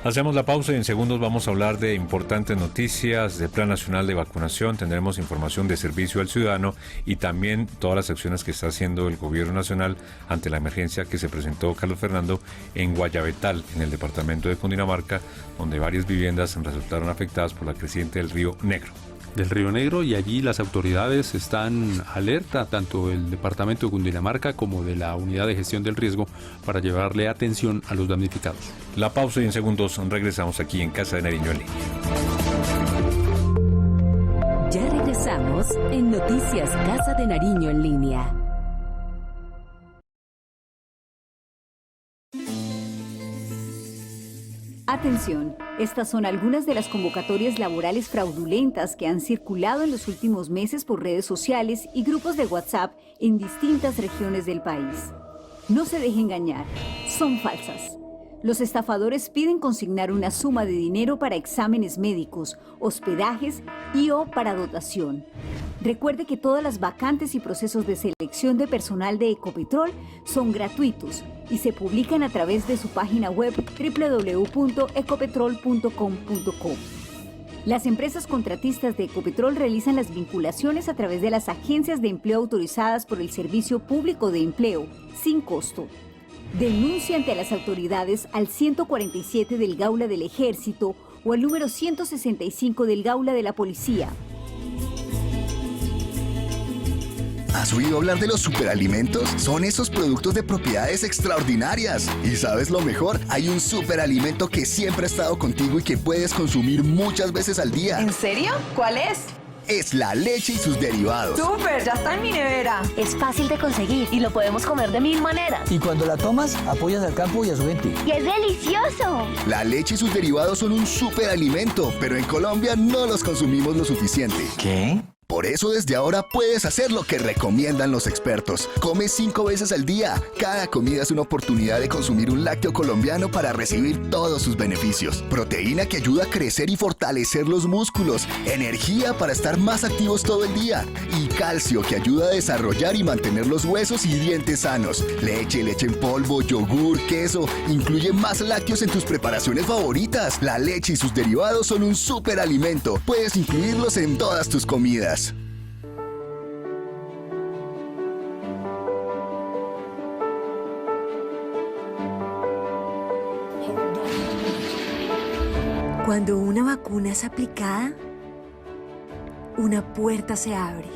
Hacemos la pausa y en segundos vamos a hablar de importantes noticias del Plan Nacional de Vacunación. Tendremos información de servicio al ciudadano y también todas las acciones que está haciendo el Gobierno Nacional ante la emergencia que se presentó, Carlos Fernando, en Guayabetal, en el departamento de Cundinamarca, donde varias viviendas resultaron afectadas por la creciente del río Negro. Y allí las autoridades están alerta, tanto del departamento de Cundinamarca como de la unidad de gestión del riesgo, para llevarle atención a los damnificados. La pausa y en segundos regresamos aquí en Casa de Nariño en línea. Ya regresamos en Noticias Casa de Nariño en línea. Atención, estas son algunas de las convocatorias laborales fraudulentas que han circulado en los últimos meses por redes sociales y grupos de WhatsApp en distintas regiones del país. No se deje engañar, son falsas. Los estafadores piden consignar una suma de dinero para exámenes médicos, hospedajes y/o para dotación. Recuerde que todas las vacantes y procesos de selección de personal de Ecopetrol son gratuitos y se publican a través de su página web www.ecopetrol.com.co. Las empresas contratistas de Ecopetrol realizan las vinculaciones a través de las agencias de empleo autorizadas por el Servicio Público de Empleo, sin costo. Denuncia ante las autoridades al 147 del Gaula del Ejército o al número 165 del Gaula de la Policía. ¿Has oído hablar de los superalimentos? Son esos productos de propiedades extraordinarias. ¿Y sabes lo mejor? Hay un superalimento que siempre ha estado contigo y que puedes consumir muchas veces al día. ¿En serio? ¿Cuál es? Es la leche y sus derivados. ¡Súper! ¡Ya está en mi nevera! Es fácil de conseguir y lo podemos comer de 1000 maneras. Y cuando la tomas, apoyas al campo y a su gente. ¡Y es delicioso! La leche y sus derivados son un superalimento, pero en Colombia no los consumimos lo suficiente. ¿Qué? Por eso desde ahora puedes hacer lo que recomiendan los expertos. Come 5 veces al día. Cada comida es una oportunidad de consumir un lácteo colombiano para recibir todos sus beneficios. Proteína que ayuda a crecer y fortalecer los músculos. Energía para estar más activos todo el día. Y calcio que ayuda a desarrollar y mantener los huesos y dientes sanos. Leche en polvo, yogur, queso. Incluye más lácteos en tus preparaciones favoritas. La leche y sus derivados son un superalimento. Puedes incluirlos en todas tus comidas. Cuando una vacuna es aplicada, una puerta se abre.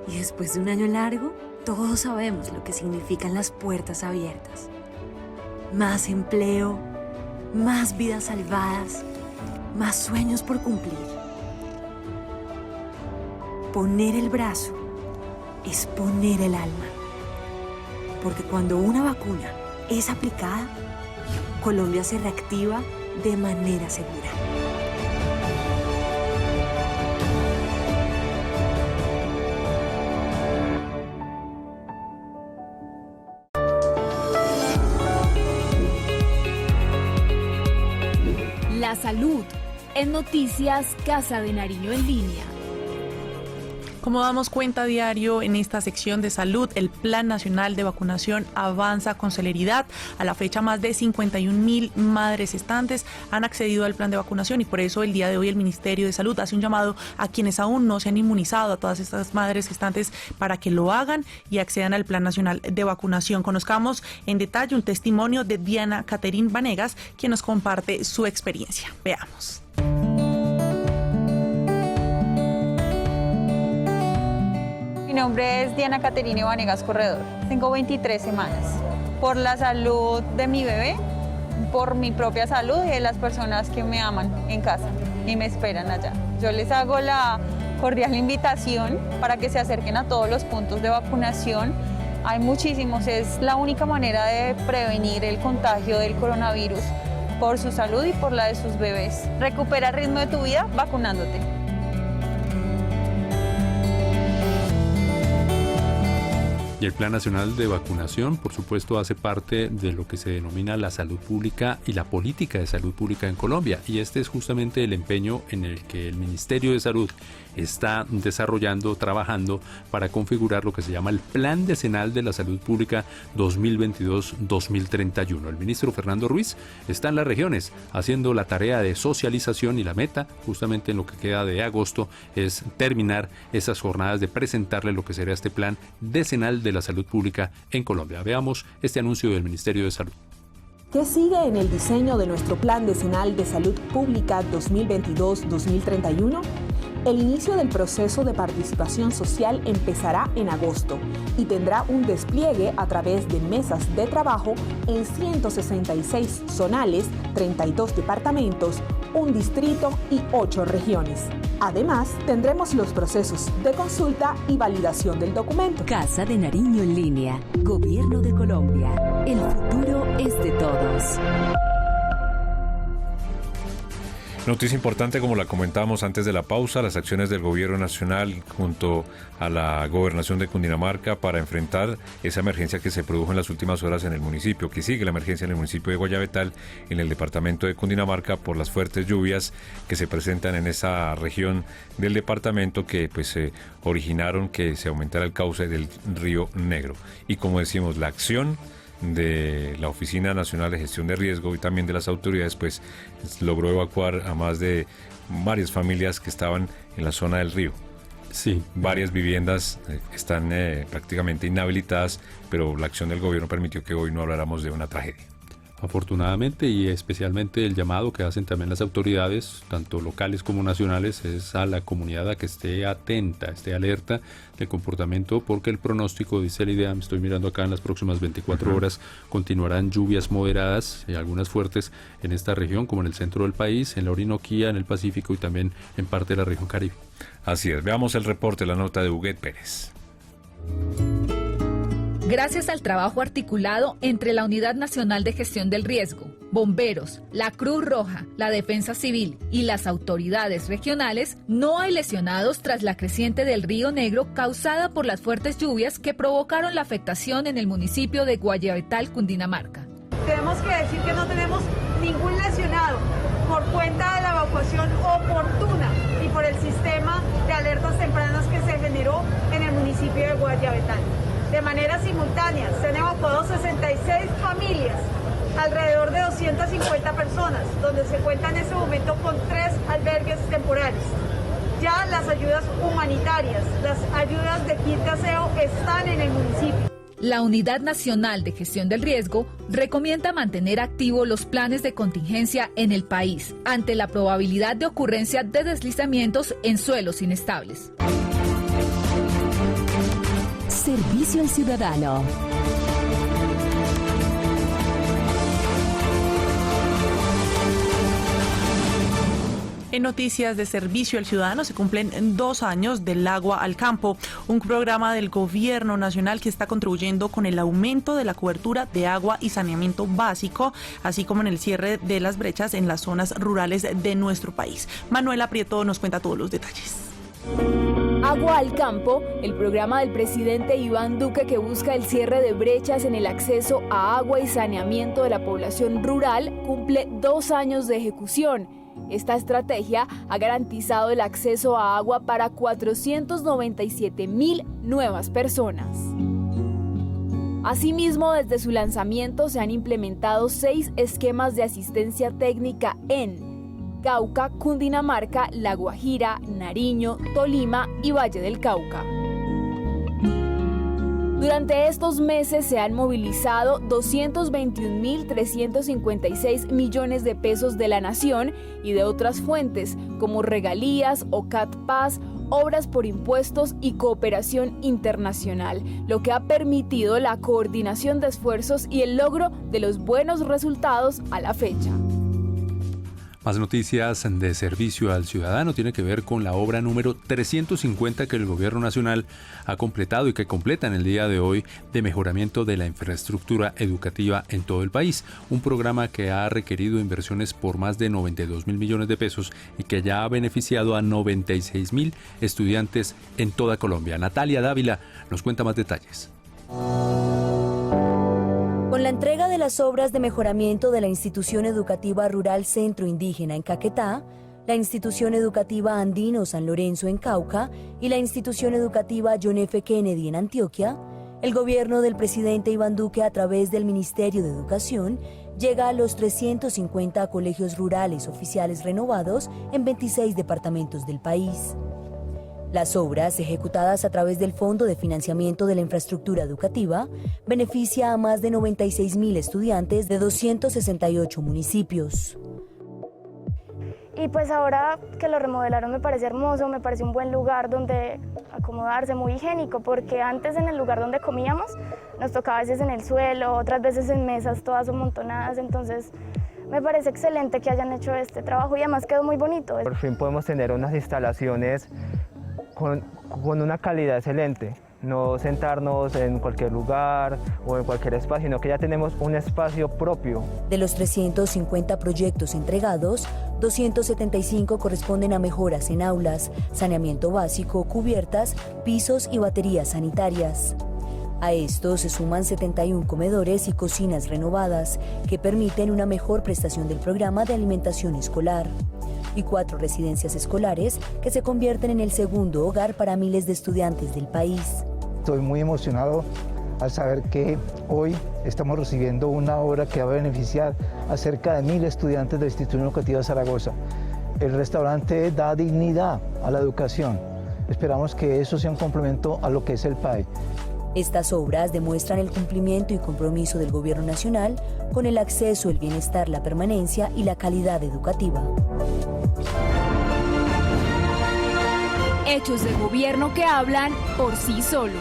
Y después de un año largo, todos sabemos lo que significan las puertas abiertas. Más empleo, más vidas salvadas, más sueños por cumplir. Poner el brazo es poner el alma. Porque cuando una vacuna es aplicada, Colombia se reactiva de manera segura. La salud en Noticias Casa de Nariño en línea. Como damos cuenta a diario en esta sección de salud, el Plan Nacional de Vacunación avanza con celeridad. A la fecha, más de 51.000 madres gestantes han accedido al plan de vacunación y por eso el día de hoy el Ministerio de Salud hace un llamado a quienes aún no se han inmunizado, a todas estas madres gestantes, para que lo hagan y accedan al Plan Nacional de Vacunación. Conozcamos en detalle un testimonio de Diana Caterín Vanegas, quien nos comparte su experiencia. Veamos. Mi nombre es Diana Caterina Vanegas Corredor. Tengo 23 semanas. Por la salud de mi bebé, por mi propia salud y de las personas que me aman en casa y me esperan allá. Yo les hago la cordial invitación para que se acerquen a todos los puntos de vacunación. Hay muchísimos, es la única manera de prevenir el contagio del coronavirus por su salud y por la de sus bebés. Recupera el ritmo de tu vida vacunándote. Y el Plan Nacional de Vacunación, por supuesto, hace parte de lo que se denomina la salud pública y la política de salud pública en Colombia. Y este es justamente el empeño en el que el Ministerio de Salud está desarrollando, trabajando para configurar lo que se llama el Plan Decenal de la Salud Pública 2022-2031. El ministro Fernando Ruiz está en las regiones haciendo la tarea de socialización y la meta, justamente en lo que queda de agosto, es terminar esas jornadas de presentarle lo que será este Plan Decenal de la Salud Pública en Colombia. Veamos este anuncio del Ministerio de Salud. ¿Qué sigue en el diseño de nuestro Plan Decenal de Salud Pública 2022-2031? El inicio del proceso de participación social empezará en agosto y tendrá un despliegue a través de mesas de trabajo en 166 zonales, 32 departamentos, un distrito y 8 regiones. Además, tendremos los procesos de consulta y validación del documento. Casa de Nariño en línea. Gobierno de Colombia. El futuro es de todos. Noticia importante, como la comentábamos antes de la pausa, las acciones del gobierno nacional junto a la gobernación de Cundinamarca para enfrentar esa emergencia que se produjo en las últimas horas en el municipio, que sigue la emergencia en el municipio de Guayabetal, en el departamento de Cundinamarca, por las fuertes lluvias que se presentan en esa región del departamento que pues originaron que se aumentara el cauce del río Negro. Y como decimos, la acción de la Oficina Nacional de Gestión de Riesgo y también de las autoridades pues logró evacuar a más de varias familias que estaban en la zona del río. Sí. Varias viviendas están prácticamente inhabilitadas, pero la acción del gobierno permitió que hoy no habláramos de una tragedia. Afortunadamente, y especialmente el llamado que hacen también las autoridades, tanto locales como nacionales, es a la comunidad a que esté atenta, esté alerta del comportamiento, porque el pronóstico, dice el IDEAM, estoy mirando acá, en las próximas 24 horas continuarán lluvias moderadas y algunas fuertes en esta región, como en el centro del país, en la Orinoquía, en el Pacífico y también en parte de la región Caribe. Así es, veamos el reporte, la nota de Huguet Pérez. Gracias al trabajo articulado entre la Unidad Nacional de Gestión del Riesgo, bomberos, la Cruz Roja, la Defensa Civil y las autoridades regionales, no hay lesionados tras la creciente del río Negro causada por las fuertes lluvias que provocaron la afectación en el municipio de Guayabetal, Cundinamarca. Tenemos que decir que no tenemos ningún lesionado por cuenta de la evacuación oportuna y por el sistema de alertas tempranas que se generó en el municipio de Guayabetal. De manera simultánea se han evacuado 66 familias, alrededor de 250 personas, donde se cuenta en ese momento con 3 albergues temporales. Ya las ayudas humanitarias, las ayudas de kit de aseo están en el municipio. La Unidad Nacional de Gestión del Riesgo recomienda mantener activos los planes de contingencia en el país ante la probabilidad de ocurrencia de deslizamientos en suelos inestables. Servicio al ciudadano. En noticias de Servicio al Ciudadano se cumplen 2 años del Agua al Campo, un programa del Gobierno Nacional que está contribuyendo con el aumento de la cobertura de agua y saneamiento básico, así como en el cierre de las brechas en las zonas rurales de nuestro país. Manuela Prieto nos cuenta todos los detalles. Agua al Campo, el programa del presidente Iván Duque que busca el cierre de brechas en el acceso a agua y saneamiento de la población rural, cumple 2 años de ejecución. Esta estrategia ha garantizado el acceso a agua para 497,000 nuevas personas. Asimismo, desde su lanzamiento se han implementado 6 esquemas de asistencia técnica en Cauca, Cundinamarca, La Guajira, Nariño, Tolima y Valle del Cauca. Durante estos meses se han movilizado 221.356 millones de pesos de la nación y de otras fuentes como regalías, OCAT-PAS, obras por impuestos y cooperación internacional, lo que ha permitido la coordinación de esfuerzos y el logro de los buenos resultados a la fecha. Más noticias de Servicio al Ciudadano tiene que ver con la obra número 350 que el Gobierno Nacional ha completado y que completa en el día de hoy de mejoramiento de la infraestructura educativa en todo el país. Un programa que ha requerido inversiones por más de 92,000 millones de pesos y que ya ha beneficiado a 96,000 estudiantes en toda Colombia. Natalia Dávila nos cuenta más detalles. Con la entrega de las obras de mejoramiento de la Institución Educativa Rural Centro Indígena en Caquetá, la Institución Educativa Andino San Lorenzo en Cauca y la Institución Educativa John F. Kennedy en Antioquia, el gobierno del presidente Iván Duque a través del Ministerio de Educación llega a los 350 colegios rurales oficiales renovados en 26 departamentos del país. Las obras, ejecutadas a través del Fondo de Financiamiento de la Infraestructura Educativa, beneficia a más de 96,000 estudiantes de 268 municipios. Y pues ahora que lo remodelaron me parece hermoso, me parece un buen lugar donde acomodarse, muy higiénico, porque antes en el lugar donde comíamos nos tocaba a veces en el suelo, otras veces en mesas todas amontonadas, entonces me parece excelente que hayan hecho este trabajo y además quedó muy bonito. Por fin podemos tener unas instalaciones con una calidad excelente. no sentarnos en cualquier lugar o en cualquier espacio, sino que ya tenemos un espacio propio. De los 350 proyectos entregados, 275 corresponden a mejoras en aulas, saneamiento básico, cubiertas, pisos y baterías sanitarias. A esto se suman 71 comedores y cocinas renovadas que permiten una mejor prestación del programa de alimentación escolar. Y 4 residencias escolares que se convierten en el segundo hogar para miles de estudiantes del país. Estoy muy emocionado al saber que hoy estamos recibiendo una obra que va a beneficiar a cerca de 1000 estudiantes de la Institución Educativa de Zaragoza. El restaurante da dignidad a la educación. Esperamos que eso sea un complemento a lo que es el PAE. Estas obras demuestran el cumplimiento y compromiso del Gobierno Nacional con el acceso, el bienestar, la permanencia y la calidad educativa. Hechos de gobierno que hablan por sí solos.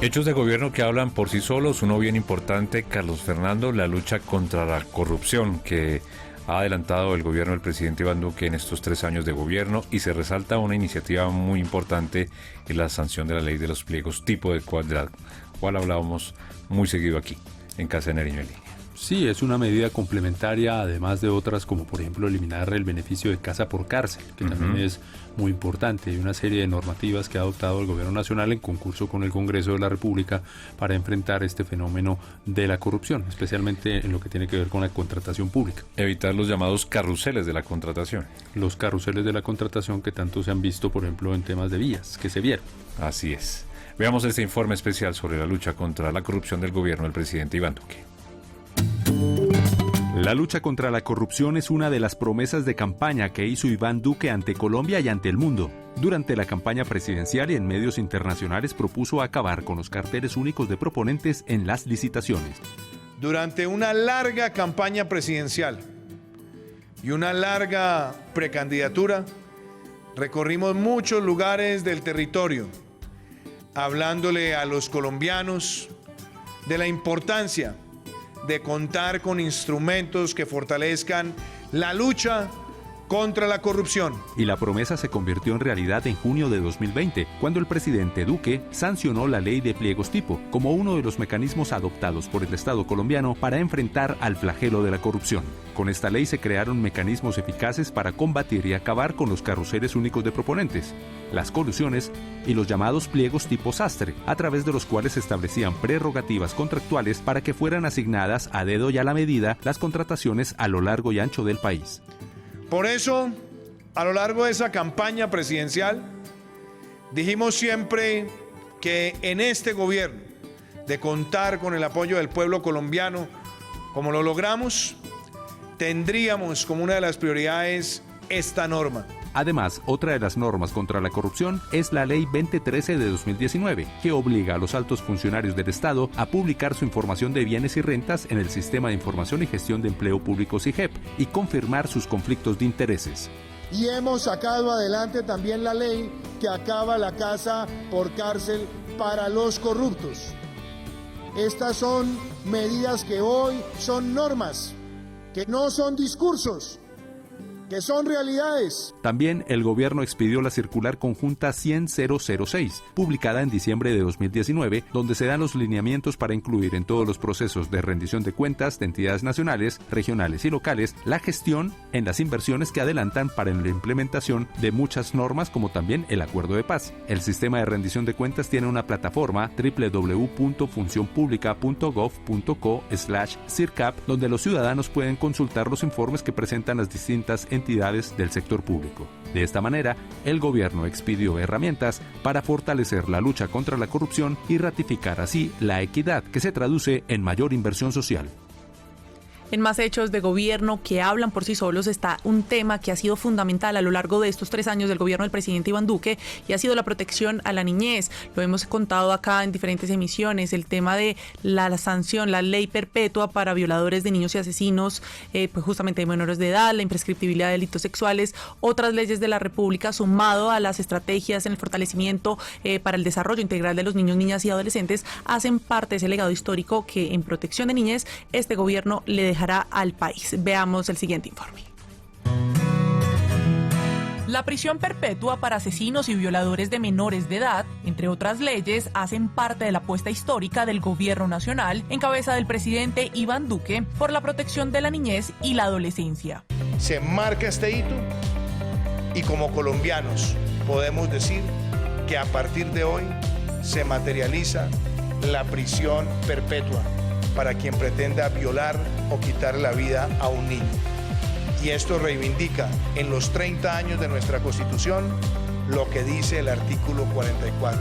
Hechos de gobierno que hablan por sí solos. Uno bien importante, Carlos Fernando, la lucha contra la corrupción que ha adelantado el gobierno del presidente Iván Duque en estos 3 años de gobierno, y se resalta una iniciativa muy importante en la sanción de la ley de los pliegos tipo, de la cual hablábamos muy seguido aquí en Casa de Nariño en Línea. Sí, es una medida complementaria, además de otras como por ejemplo eliminar el beneficio de casa por cárcel, que también es muy importante. Hay una serie de normativas que ha adoptado el Gobierno Nacional en concurso con el Congreso de la República para enfrentar este fenómeno de la corrupción, especialmente en lo que tiene que ver con la contratación pública. Evitar los llamados carruseles de la contratación. Los carruseles de la contratación que tanto se han visto, por ejemplo, en temas de vías, que se vieron. Así es. Veamos este informe especial sobre la lucha contra la corrupción del gobierno del presidente Iván Duque. La lucha contra la corrupción es una de las promesas de campaña que hizo Iván Duque ante Colombia y ante el mundo. Durante la campaña presidencial y en medios internacionales propuso acabar con los carteles únicos de proponentes en las licitaciones. Durante una larga campaña presidencial y una larga precandidatura, recorrimos muchos lugares del territorio, hablándole a los colombianos de la importancia de contar con instrumentos que fortalezcan la lucha contra la corrupción. Y la promesa se convirtió en realidad en junio de 2020, cuando el presidente Duque sancionó la ley de pliegos tipo como uno de los mecanismos adoptados por el Estado colombiano para enfrentar al flagelo de la corrupción. Con esta ley se crearon mecanismos eficaces para combatir y acabar con los carruseles únicos de proponentes, las colusiones y los llamados pliegos tipo sastre, a través de los cuales se establecían prerrogativas contractuales para que fueran asignadas a dedo y a la medida las contrataciones a lo largo y ancho del país. Por eso, a lo largo de esa campaña presidencial, dijimos siempre que en este gobierno, de contar con el apoyo del pueblo colombiano, como lo logramos, tendríamos como una de las prioridades esta norma. Además, otra de las normas contra la corrupción es la Ley 2013 de 2019, que obliga a los altos funcionarios del Estado a publicar su información de bienes y rentas en el Sistema de Información y Gestión de Empleo Público SIGEP y confirmar sus conflictos de intereses. Y hemos sacado adelante también la ley que acaba la casa por cárcel para los corruptos. Estas son medidas que hoy son normas, que no son discursos, que son realidades. También el gobierno expidió la circular conjunta 100.006, publicada en diciembre de 2019, donde se dan los lineamientos para incluir en todos los procesos de rendición de cuentas de entidades nacionales, regionales y locales la gestión en las inversiones que adelantan para la implementación de muchas normas, como también el acuerdo de paz. El sistema de rendición de cuentas tiene una plataforma www.funcionpublica.gov.co/CIRCAP, donde los ciudadanos pueden consultar los informes que presentan las distintas entidades del sector público. De esta manera, el gobierno expidió herramientas para fortalecer la lucha contra la corrupción y ratificar así la equidad, que se traduce en mayor inversión social. En más hechos de gobierno que hablan por sí solos está un tema que ha sido fundamental a lo largo de estos 3 años del gobierno del presidente Iván Duque, y ha sido la protección a la niñez. Lo hemos contado acá en diferentes emisiones, el tema de la sanción, la ley perpetua para violadores de niños y asesinos, pues justamente de menores de edad, la imprescriptibilidad de delitos sexuales, otras leyes de la República, sumado a las estrategias en el fortalecimiento para el desarrollo integral de los niños, niñas y adolescentes, hacen parte de ese legado histórico que en protección de niñez este gobierno le dejará al país. Veamos el siguiente informe. La prisión perpetua para asesinos y violadores de menores de edad, entre otras leyes, hacen parte de la apuesta histórica del gobierno nacional, en cabeza del presidente Iván Duque, por la protección de la niñez y la adolescencia. Se marca este hito y como colombianos podemos decir que a partir de hoy se materializa la prisión perpetua para quien pretenda violar o quitar la vida a un niño. Y esto reivindica en los 30 años de nuestra Constitución lo que dice el artículo 44.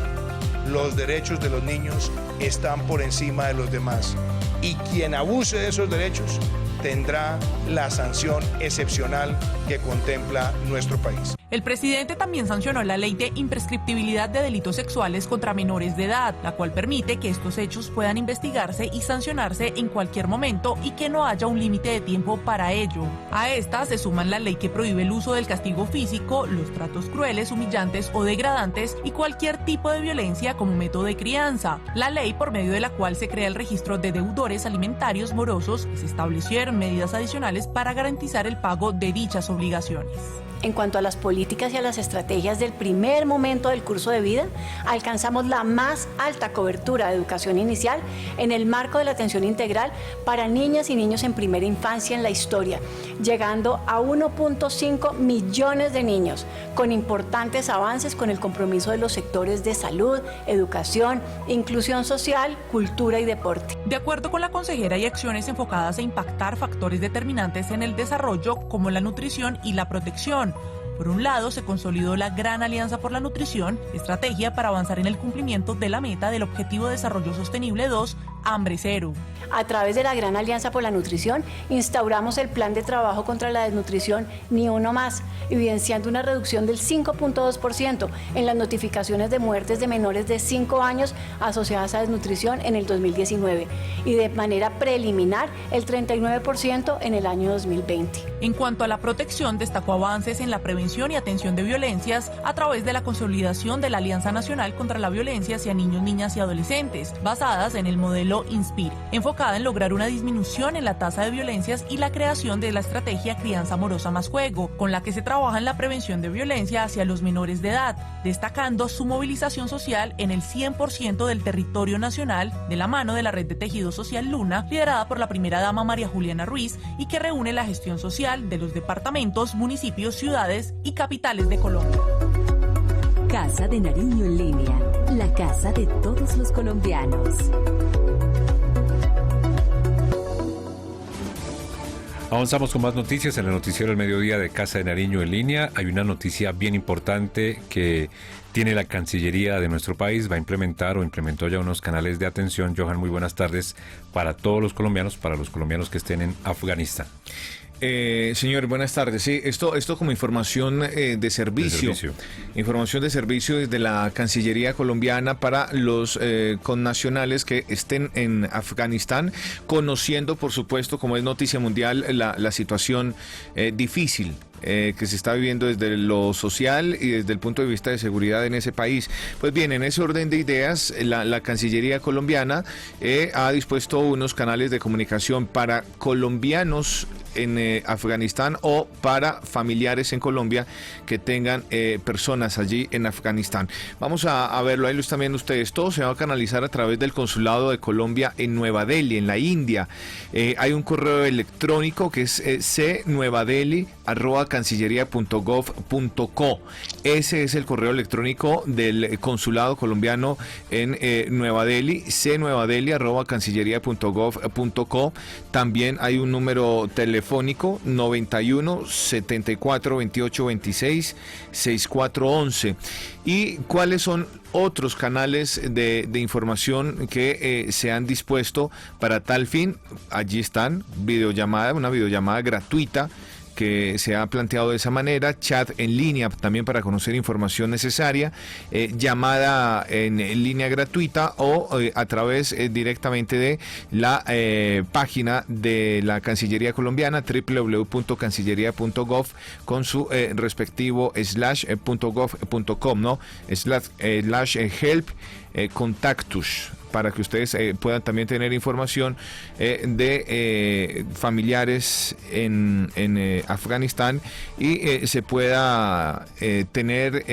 Los derechos de los niños están por encima de los demás y quien abuse de esos derechos tendrá la sanción excepcional que contempla nuestro país. El presidente también sancionó la ley de imprescriptibilidad de delitos sexuales contra menores de edad, la cual permite que estos hechos puedan investigarse y sancionarse en cualquier momento y que no haya un límite de tiempo para ello. A esta se suman la ley que prohíbe el uso del castigo físico, los tratos crueles, humillantes o degradantes y cualquier tipo de violencia como método de crianza. La ley por medio de la cual se crea el registro de deudores alimentarios morosos y se establecieron medidas adicionales para garantizar el pago de dichas obligaciones. En cuanto a las políticas y a las estrategias del primer momento del curso de vida, alcanzamos la más alta cobertura de educación inicial en el marco de la atención integral para niñas y niños en primera infancia en la historia, llegando a 1.5 millones de niños, con importantes avances con el compromiso de los sectores de salud, educación, inclusión social, cultura y deporte. De acuerdo con la consejera, hay acciones enfocadas a impactar factores determinantes en el desarrollo como la nutrición y la protección. Por un lado, se consolidó la Gran Alianza por la Nutrición, estrategia para avanzar en el cumplimiento de la meta del Objetivo de Desarrollo Sostenible 2, Hambre Cero. A través de la Gran Alianza por la Nutrición, instauramos el Plan de Trabajo contra la Desnutrición Ni Uno Más, evidenciando una reducción del 5.2% en las notificaciones de muertes de menores de 5 años asociadas a desnutrición en el 2019 y de manera preliminar el 39% en el año 2020. En cuanto a la protección, destacó avances en la prevención y atención de violencias a través de la consolidación de la Alianza Nacional contra la Violencia hacia Niños, Niñas y Adolescentes, basadas en el modelo INSPIRE, enfocada en lograr una disminución en la tasa de violencias y la creación de la estrategia Crianza Amorosa más Juego, con la que se trabaja en la prevención de violencia hacia los menores de edad, destacando su movilización social en el 100% del territorio nacional de la mano de la Red de Tejido Social Luna, liderada por la primera dama María Juliana Ruiz y que reúne la gestión social de los departamentos, municipios, ciudades y capitales de Colombia. Casa de Nariño en línea, la casa de todos los colombianos. Avanzamos con más noticias en el noticiero del mediodía de Casa de Nariño en línea. Hay una noticia bien importante que tiene la Cancillería de nuestro país. Va a implementar o implementó ya unos canales de atención, Johan, muy buenas tardes, para todos los colombianos, para los colombianos que estén en Afganistán. Señor, buenas tardes. Sí, esto como información de servicio. Información de servicio desde la Cancillería colombiana para los connacionales que estén en Afganistán, conociendo, por supuesto, como es noticia mundial, la situación difícil que se está viviendo desde lo social y desde el punto de vista de seguridad en ese país. Pues bien, en ese orden de ideas, la Cancillería colombiana ha dispuesto unos canales de comunicación para colombianos en Afganistán o para familiares en Colombia que tengan personas allí en Afganistán. Vamos a verlo, ahí lo están viendo ustedes. Todo se va a canalizar a través del Consulado de Colombia en Nueva Delhi, en la India. Hay un correo electrónico que es cnuevadelhi@cancilleria.gov.co. Ese es el correo electrónico del Consulado colombiano en Nueva Delhi, cnuevadelhi@cancilleria.gov.co. También hay un número telefónico 91 74 28 26 6411. ¿Y cuáles son otros canales de información que se han dispuesto para tal fin? Allí están, una videollamada gratuita que se ha planteado de esa manera, chat en línea también para conocer información necesaria, llamada en línea gratuita o a través directamente de la página de la Cancillería colombiana, www.cancilleria.gov con su respectivo /.gov.com, ¿no? /help Contactus, para que ustedes puedan también tener información de familiares en Afganistán y se pueda tener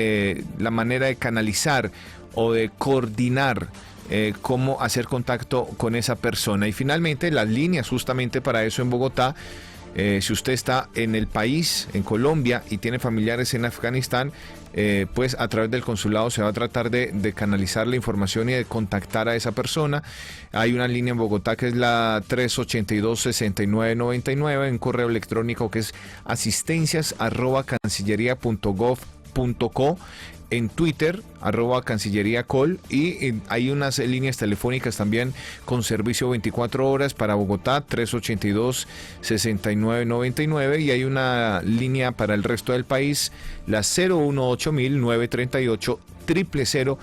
la manera de canalizar o de coordinar cómo hacer contacto con esa persona. Y finalmente las líneas justamente para eso en Bogotá. Si usted está en el país, en Colombia, y tiene familiares en Afganistán, pues a través del consulado se va a tratar de canalizar la información y de contactar a esa persona. Hay una línea en Bogotá que es la 382-6999, en correo electrónico que es asistencias@cancillería.gov.co, en Twitter, @cancilleríacol, y hay unas líneas telefónicas también con servicio 24 horas para Bogotá, 382-6999, y hay una línea para el resto del país, la 018-938-000.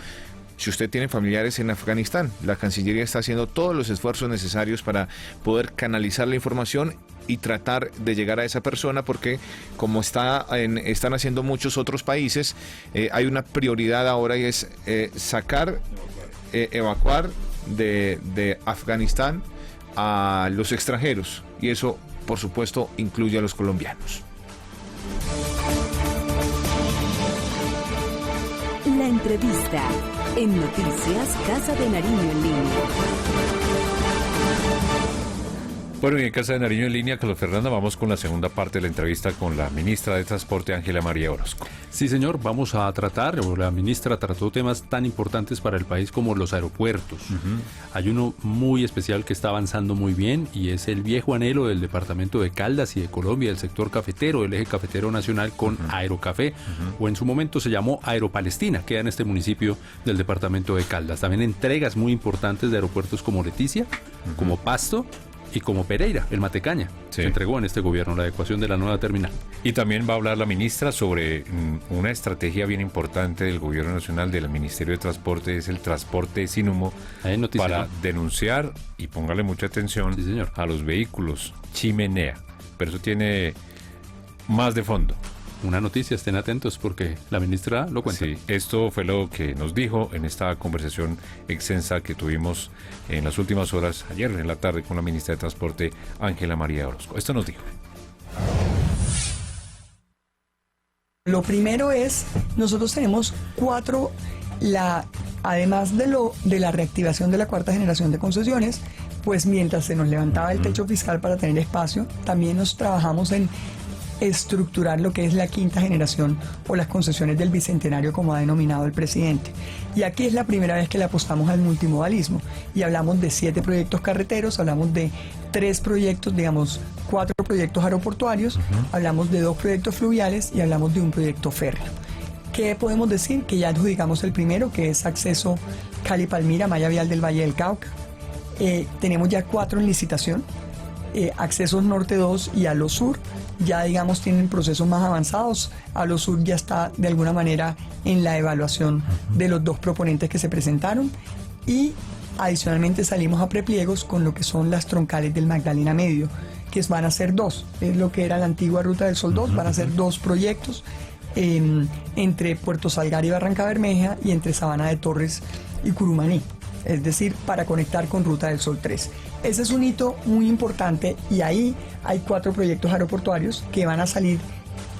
Si usted tiene familiares en Afganistán, la Cancillería está haciendo todos los esfuerzos necesarios para poder canalizar la información y tratar de llegar a esa persona, porque como están haciendo muchos otros países, hay una prioridad ahora y es evacuar de Afganistán a los extranjeros, y eso por supuesto incluye a los colombianos. La entrevista en Noticias Casa de Nariño en Línea. Bueno, y en Casa de Nariño en Línea, Carlos Fernando, vamos con la segunda parte de la entrevista con la ministra de Transporte, Ángela María Orozco. Sí, señor, vamos a tratar, o la ministra trató temas tan importantes para el país como los aeropuertos. Hay uno muy especial que está avanzando muy bien, y es el viejo anhelo del departamento de Caldas y de Colombia, del sector cafetero, el eje cafetero nacional con Aerocafé, o en su momento se llamó Aeropalestina, queda en este municipio del departamento de Caldas. También entregas muy importantes de aeropuertos como Leticia, como Pasto, y como Pereira, el Matecaña, se entregó en este gobierno la adecuación de la nueva terminal. Y también va a hablar la ministra sobre una estrategia bien importante del gobierno nacional, del Ministerio de Transporte, es el transporte sin humo, para denunciar, y póngale mucha atención, a los vehículos chimenea. Pero eso tiene más de fondo. Una noticia, estén atentos porque la ministra lo cuenta. Sí, esto fue lo que nos dijo en esta conversación extensa que tuvimos en las últimas horas, ayer en la tarde, con la ministra de Transporte, Ángela María Orozco. Esto nos dijo. Lo primero es, nosotros tenemos además de la reactivación de la cuarta generación de concesiones, pues mientras se nos levantaba el techo fiscal para tener espacio, también nos trabajamos en estructurar lo que es la quinta generación o las concesiones del bicentenario, como ha denominado el presidente. Y aquí es la primera vez que le apostamos al multimodalismo y hablamos de 7 proyectos carreteros, hablamos de 3 proyectos, 4 proyectos aeroportuarios, hablamos de 2 proyectos fluviales y hablamos de un proyecto férreo. ¿Qué podemos decir? Que ya adjudicamos el primero, que es acceso Cali-Palmira, malla vial del Valle del Cauca. Tenemos ya 4 en licitación. Accesos Norte 2 y Alo Sur ya tienen procesos más avanzados. Alo Sur ya está de alguna manera en la evaluación de los 2 proponentes que se presentaron, y adicionalmente salimos a prepliegos con lo que son las troncales del Magdalena Medio, que van a ser 2, es lo que era la antigua Ruta del Sol 2, van a ser 2 proyectos entre Puerto Salgar y Barranca Bermeja, y entre Sabana de Torres y Curumaní, es decir, para conectar con Ruta del Sol 3. Ese es un hito muy importante, y ahí hay 4 proyectos aeroportuarios que van a salir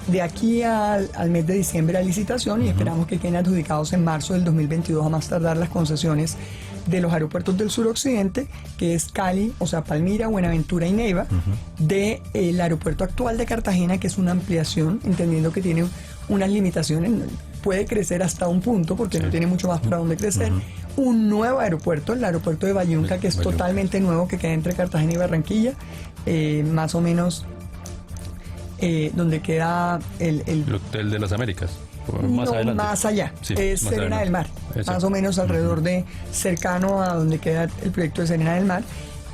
de aquí al mes de diciembre a licitación, y esperamos que queden adjudicados en marzo del 2022 a más tardar las concesiones de los aeropuertos del suroccidente, que es Cali, o sea, Palmira, Buenaventura y Neiva, del aeropuerto actual de Cartagena, que es una ampliación, entendiendo que tiene unas limitaciones, puede crecer hasta un punto porque no tiene mucho más para dónde crecer. Un nuevo aeropuerto, el aeropuerto de Bayunca, que es totalmente nuevo, que queda entre Cartagena y Barranquilla, más o menos donde queda el Hotel de las Américas. Más allá, sí, es más Serena adelante. del Mar, Exacto. Más o menos alrededor de cercano a donde queda el proyecto de Serena del Mar,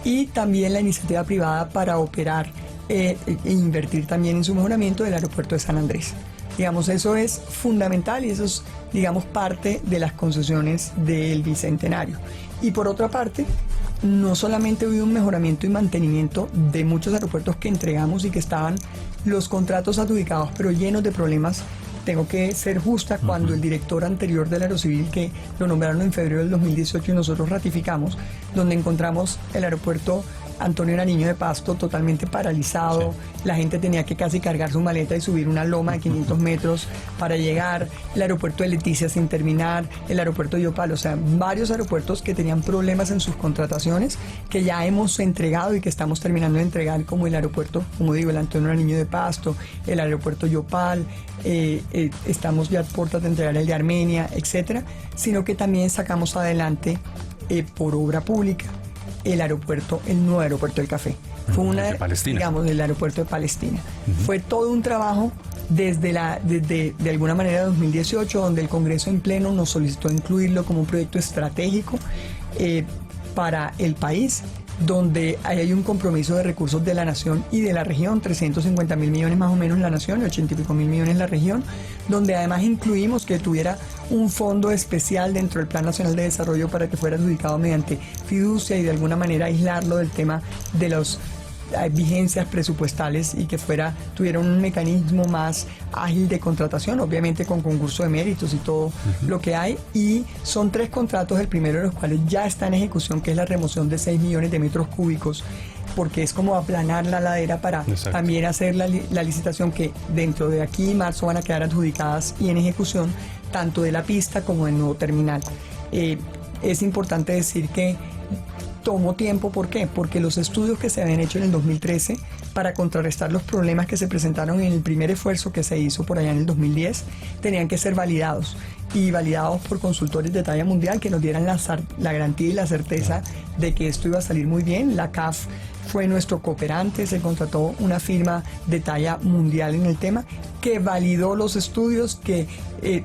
y también la iniciativa privada para operar e invertir también en su mejoramiento del aeropuerto de San Andrés. Eso es fundamental, y eso es, parte de las concesiones del Bicentenario. Y por otra parte, no solamente hubo un mejoramiento y mantenimiento de muchos aeropuertos que entregamos y que estaban los contratos adjudicados, pero llenos de problemas tengo que ser justa, cuando el director anterior del Aerocivil, que lo nombraron en febrero del 2018 y nosotros ratificamos, donde encontramos el aeropuerto Antonio Nariño de Pasto totalmente paralizado, la gente tenía que casi cargar su maleta y subir una loma de 500 metros para llegar, el aeropuerto de Leticia sin terminar, el aeropuerto de Yopal, o sea, varios aeropuertos que tenían problemas en sus contrataciones que ya hemos entregado y que estamos terminando de entregar, como el aeropuerto, como digo, el Antonio Nariño de Pasto, el aeropuerto Yopal, estamos ya a puertas de entregar el de Armenia, etcétera, sino que también sacamos adelante por obra pública el nuevo aeropuerto del Café. Fue una, digamos, el aeropuerto de Palestina. Fue todo un trabajo desde de alguna manera 2018, donde el Congreso en pleno nos solicitó incluirlo como un proyecto estratégico para el país, donde hay un compromiso de recursos de la nación y de la región, 350.000 millones más o menos la nación y 80 y pico mil millones la región, donde además incluimos que tuviera un fondo especial dentro del Plan Nacional de Desarrollo para que fuera adjudicado mediante fiducia y de alguna manera aislarlo del tema de las vigencias presupuestales y que tuviera un mecanismo más ágil de contratación, obviamente con concurso de méritos y todo lo que hay. Y son 3 contratos, el primero de los cuales ya está en ejecución, que es la remoción de 6 millones de metros cúbicos, porque es como aplanar la ladera para también hacer la licitación, que dentro de aquí y marzo van a quedar adjudicadas y en ejecución tanto de la pista como del nuevo terminal. Es importante decir que tomó tiempo. ¿Por qué? Porque los estudios que se habían hecho en el 2013 para contrarrestar los problemas que se presentaron en el primer esfuerzo que se hizo por allá en el 2010 tenían que ser validados, y validados por consultores de talla mundial que nos dieran la garantía y la certeza de que esto iba a salir muy bien. La CAF fue nuestro cooperante, se contrató una firma de talla mundial en el tema que validó los estudios, que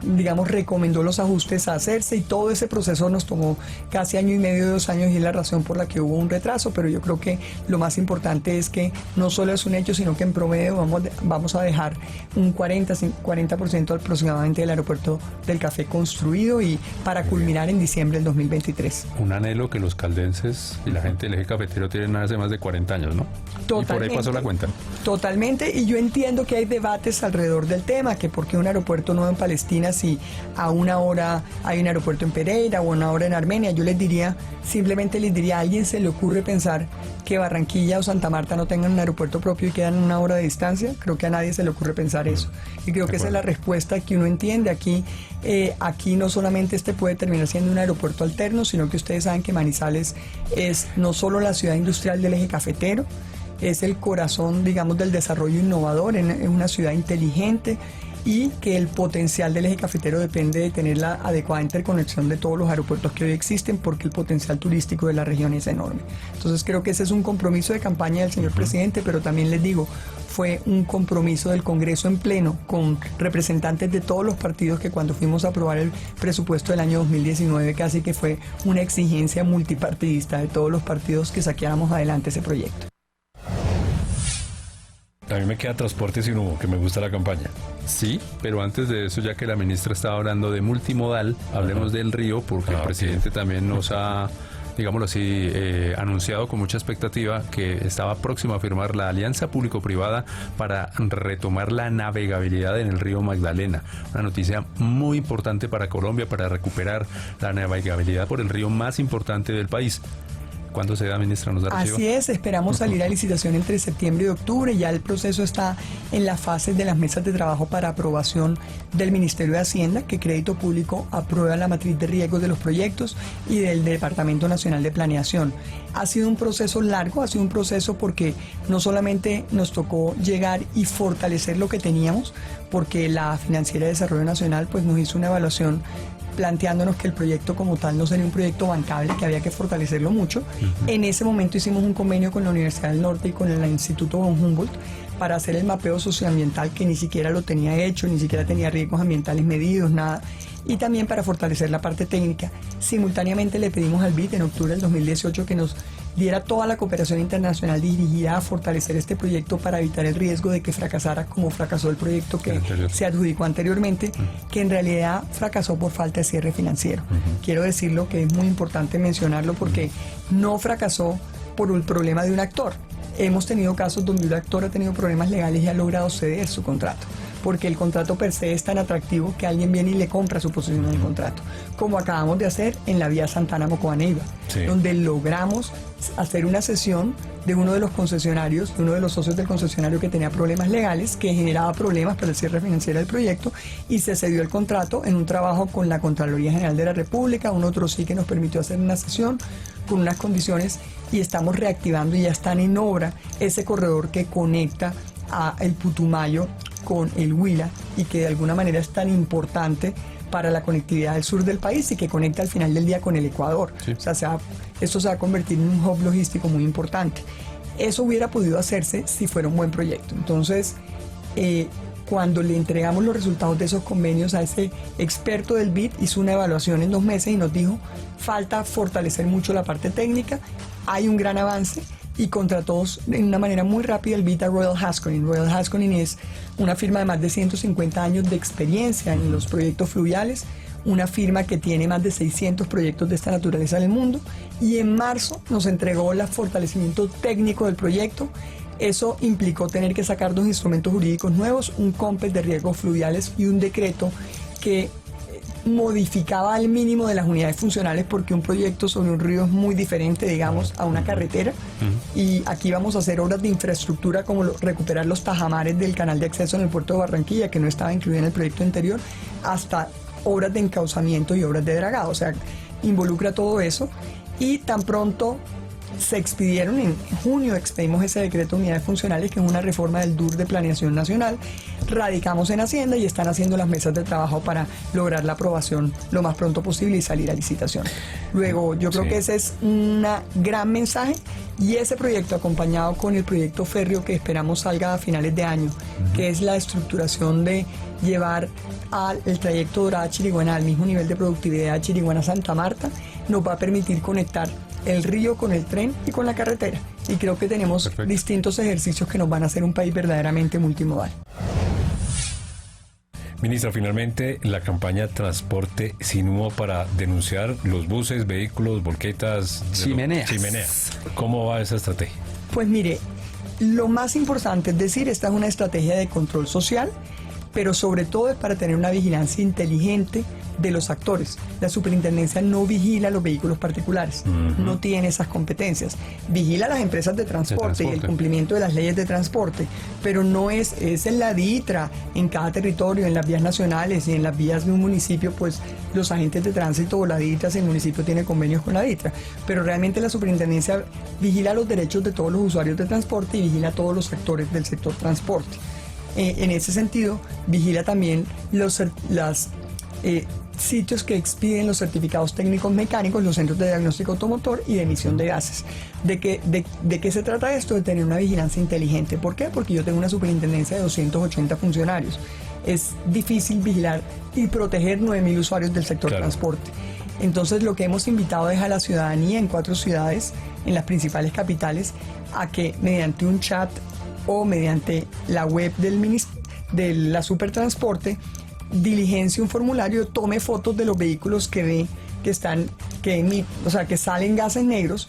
digamos recomendó los ajustes a hacerse, y todo ese proceso nos tomó casi 1 año y medio, 2 años, y es la razón por la que hubo un retraso. Pero yo creo que lo más importante es que no solo es un hecho, sino que en promedio vamos a dejar un 40% aproximadamente del aeropuerto del Café construido, y para culminar en diciembre del 2023. Un anhelo que los caldenses y la gente del eje cafetero tienen hace más de 40 años, ¿no? Totalmente. Y por ahí pasó la cuenta. Totalmente, y yo entiendo que hay debates alrededor del tema, que por qué un aeropuerto nuevo en Palestina si a una hora hay un aeropuerto en Pereira o a una hora en Armenia. Yo simplemente les diría, ¿a alguien se le ocurre pensar que Barranquilla o Santa Marta no tengan un aeropuerto propio y quedan a 1 hora de distancia? Creo que a nadie se le ocurre pensar eso. Y creo que esa es la respuesta que uno entiende. Aquí no solamente puede terminar siendo un aeropuerto alterno, sino que ustedes saben que Manizales es no solo la ciudad industrial del eje cafetero, es el corazón, digamos, del desarrollo innovador, en una ciudad inteligente, y que el potencial del eje cafetero depende de tener la adecuada interconexión de todos los aeropuertos que hoy existen, porque el potencial turístico de la región es enorme. Entonces creo que ese es un compromiso de campaña del señor presidente, pero también les digo, fue un compromiso del Congreso en pleno, con representantes de todos los partidos, que cuando fuimos a aprobar el presupuesto del año 2019 casi que fue una exigencia multipartidista de todos los partidos que saqueáramos adelante ese proyecto. A mí me queda transporte sin humo, que me gusta la campaña. Sí, pero antes de eso, ya que la ministra estaba hablando de multimodal, hablemos del río, porque el presidente también nos ha, digámoslo así, anunciado con mucha expectativa que estaba próximo a firmar la alianza público-privada para retomar la navegabilidad en el río Magdalena. Una noticia muy importante para Colombia, para recuperar la navegabilidad por el río más importante del país. ¿Cuándo se da, ministra? ¿Nos da recibo? Así es, esperamos salir a licitación entre septiembre y octubre. Ya el proceso está en la fase de las mesas de trabajo para aprobación del Ministerio de Hacienda, que Crédito Público aprueba la matriz de riesgos de los proyectos, y del Departamento Nacional de Planeación. Ha sido un proceso largo, ha sido un proceso porque no solamente nos tocó llegar y fortalecer lo que teníamos, porque la Financiera de Desarrollo Nacional pues nos hizo una evaluación planteándonos que el proyecto como tal no sería un proyecto bancable, que había que fortalecerlo mucho. En ese momento hicimos un convenio con la Universidad del Norte y con el Instituto von Humboldt para hacer el mapeo socioambiental, que ni siquiera lo tenía hecho, ni siquiera tenía riesgos ambientales medidos, nada. Y también para fortalecer la parte técnica. Simultáneamente le pedimos al BID en octubre del 2018 que nos diera toda la cooperación internacional dirigida a fortalecer este proyecto para evitar el riesgo de que fracasara como fracasó el proyecto que se adjudicó anteriormente, que en realidad fracasó por falta de cierre financiero. Quiero decirlo, que es muy importante mencionarlo, porque no fracasó por un problema de un actor. Hemos tenido casos donde un actor ha tenido problemas legales y ha logrado ceder su contrato. porque el contrato per se es tan atractivo que alguien viene y le compra su posición en el contrato, como acabamos de hacer en la vía Santana-Mocoa-Neiva, donde logramos hacer una cesión de uno de los concesionarios, de uno de los socios del concesionario que tenía problemas legales, que generaba problemas para el cierre financiero del proyecto, y se cedió el contrato en un trabajo con la Contraloría General de la República, un otro sí que nos permitió hacer una cesión con unas condiciones, y estamos reactivando y ya están en obra ese corredor que conecta a el Putumayo con el Huila y que de alguna manera es tan importante para la conectividad del sur del país y que conecta al final del día con el Ecuador. O sea, esto se va a convertir en un hub logístico muy importante. Eso hubiera podido hacerse si fuera un buen proyecto. Entonces, cuando le entregamos los resultados de esos convenios a ese experto del BID, hizo una evaluación en 2 meses y nos dijo, falta fortalecer mucho la parte técnica, hay un gran avance, y contrató de una manera muy rápida el BID a Royal Haskoning. Royal Haskoning es una firma de más de 150 años de experiencia en los proyectos fluviales, una firma que tiene más de 600 proyectos de esta naturaleza en el mundo, y en marzo nos entregó el fortalecimiento técnico del proyecto. Eso implicó tener que sacar 2 instrumentos jurídicos nuevos, un COMPES de riesgos fluviales y un decreto que modificaba al mínimo de las unidades funcionales, porque un proyecto sobre un río es muy diferente, digamos, a una carretera. Y aquí vamos a hacer obras de infraestructura como recuperar los tajamares del canal de acceso en el puerto de Barranquilla, que no estaba incluido en el proyecto anterior, hasta obras de encauzamiento y obras de dragado. O sea, involucra todo eso. Y tan pronto se expidieron, en junio expedimos ese decreto de unidades funcionales, que es una reforma del DUR de Planeación Nacional, radicamos en Hacienda y están haciendo las mesas de trabajo para lograr la aprobación lo más pronto posible y salir a licitación. Luego, yo creo que ese es un gran mensaje, y ese proyecto acompañado con el proyecto férreo que esperamos salga a finales de año, que es la estructuración de llevar el trayecto Dorada-Chiriguaná al mismo nivel de productividad de Chiriguaná-Santa Marta, nos va a permitir conectar el río con el tren y con la carretera. Y creo que tenemos distintos ejercicios que nos van a hacer un país verdaderamente multimodal. Ministra, finalmente la campaña Transporte Sin Humo para denunciar los buses, vehículos, volquetas, chimeneas. ¿Cómo va esa estrategia? Pues mire, lo más importante es decir, esta es una estrategia de control social, pero sobre todo es para tener una vigilancia inteligente de los actores. La superintendencia no vigila los vehículos particulares, no tiene esas competencias. Vigila a las empresas de transporte y el cumplimiento de las leyes de transporte, pero no es en la DITRA, en cada territorio, en las vías nacionales y en las vías de un municipio, pues los agentes de tránsito o la DITRA, si el municipio tiene convenios con la DITRA. Pero realmente la superintendencia vigila los derechos de todos los usuarios de transporte y vigila a todos los actores del sector transporte. En ese sentido, vigila también los sitios que expiden los certificados técnicos mecánicos, los centros de diagnóstico automotor y de emisión de gases. ¿De qué se trata esto? De tener una vigilancia inteligente. ¿Por qué? Porque yo tengo una superintendencia de 280 funcionarios. Es difícil vigilar y proteger 9.000 usuarios del sector transporte. Entonces, lo que hemos invitado es a la ciudadanía en 4 ciudades, en las principales capitales, a que mediante un chat o mediante la web de la Supertransporte diligencia un formulario, tome fotos de los vehículos que ve que salen gases negros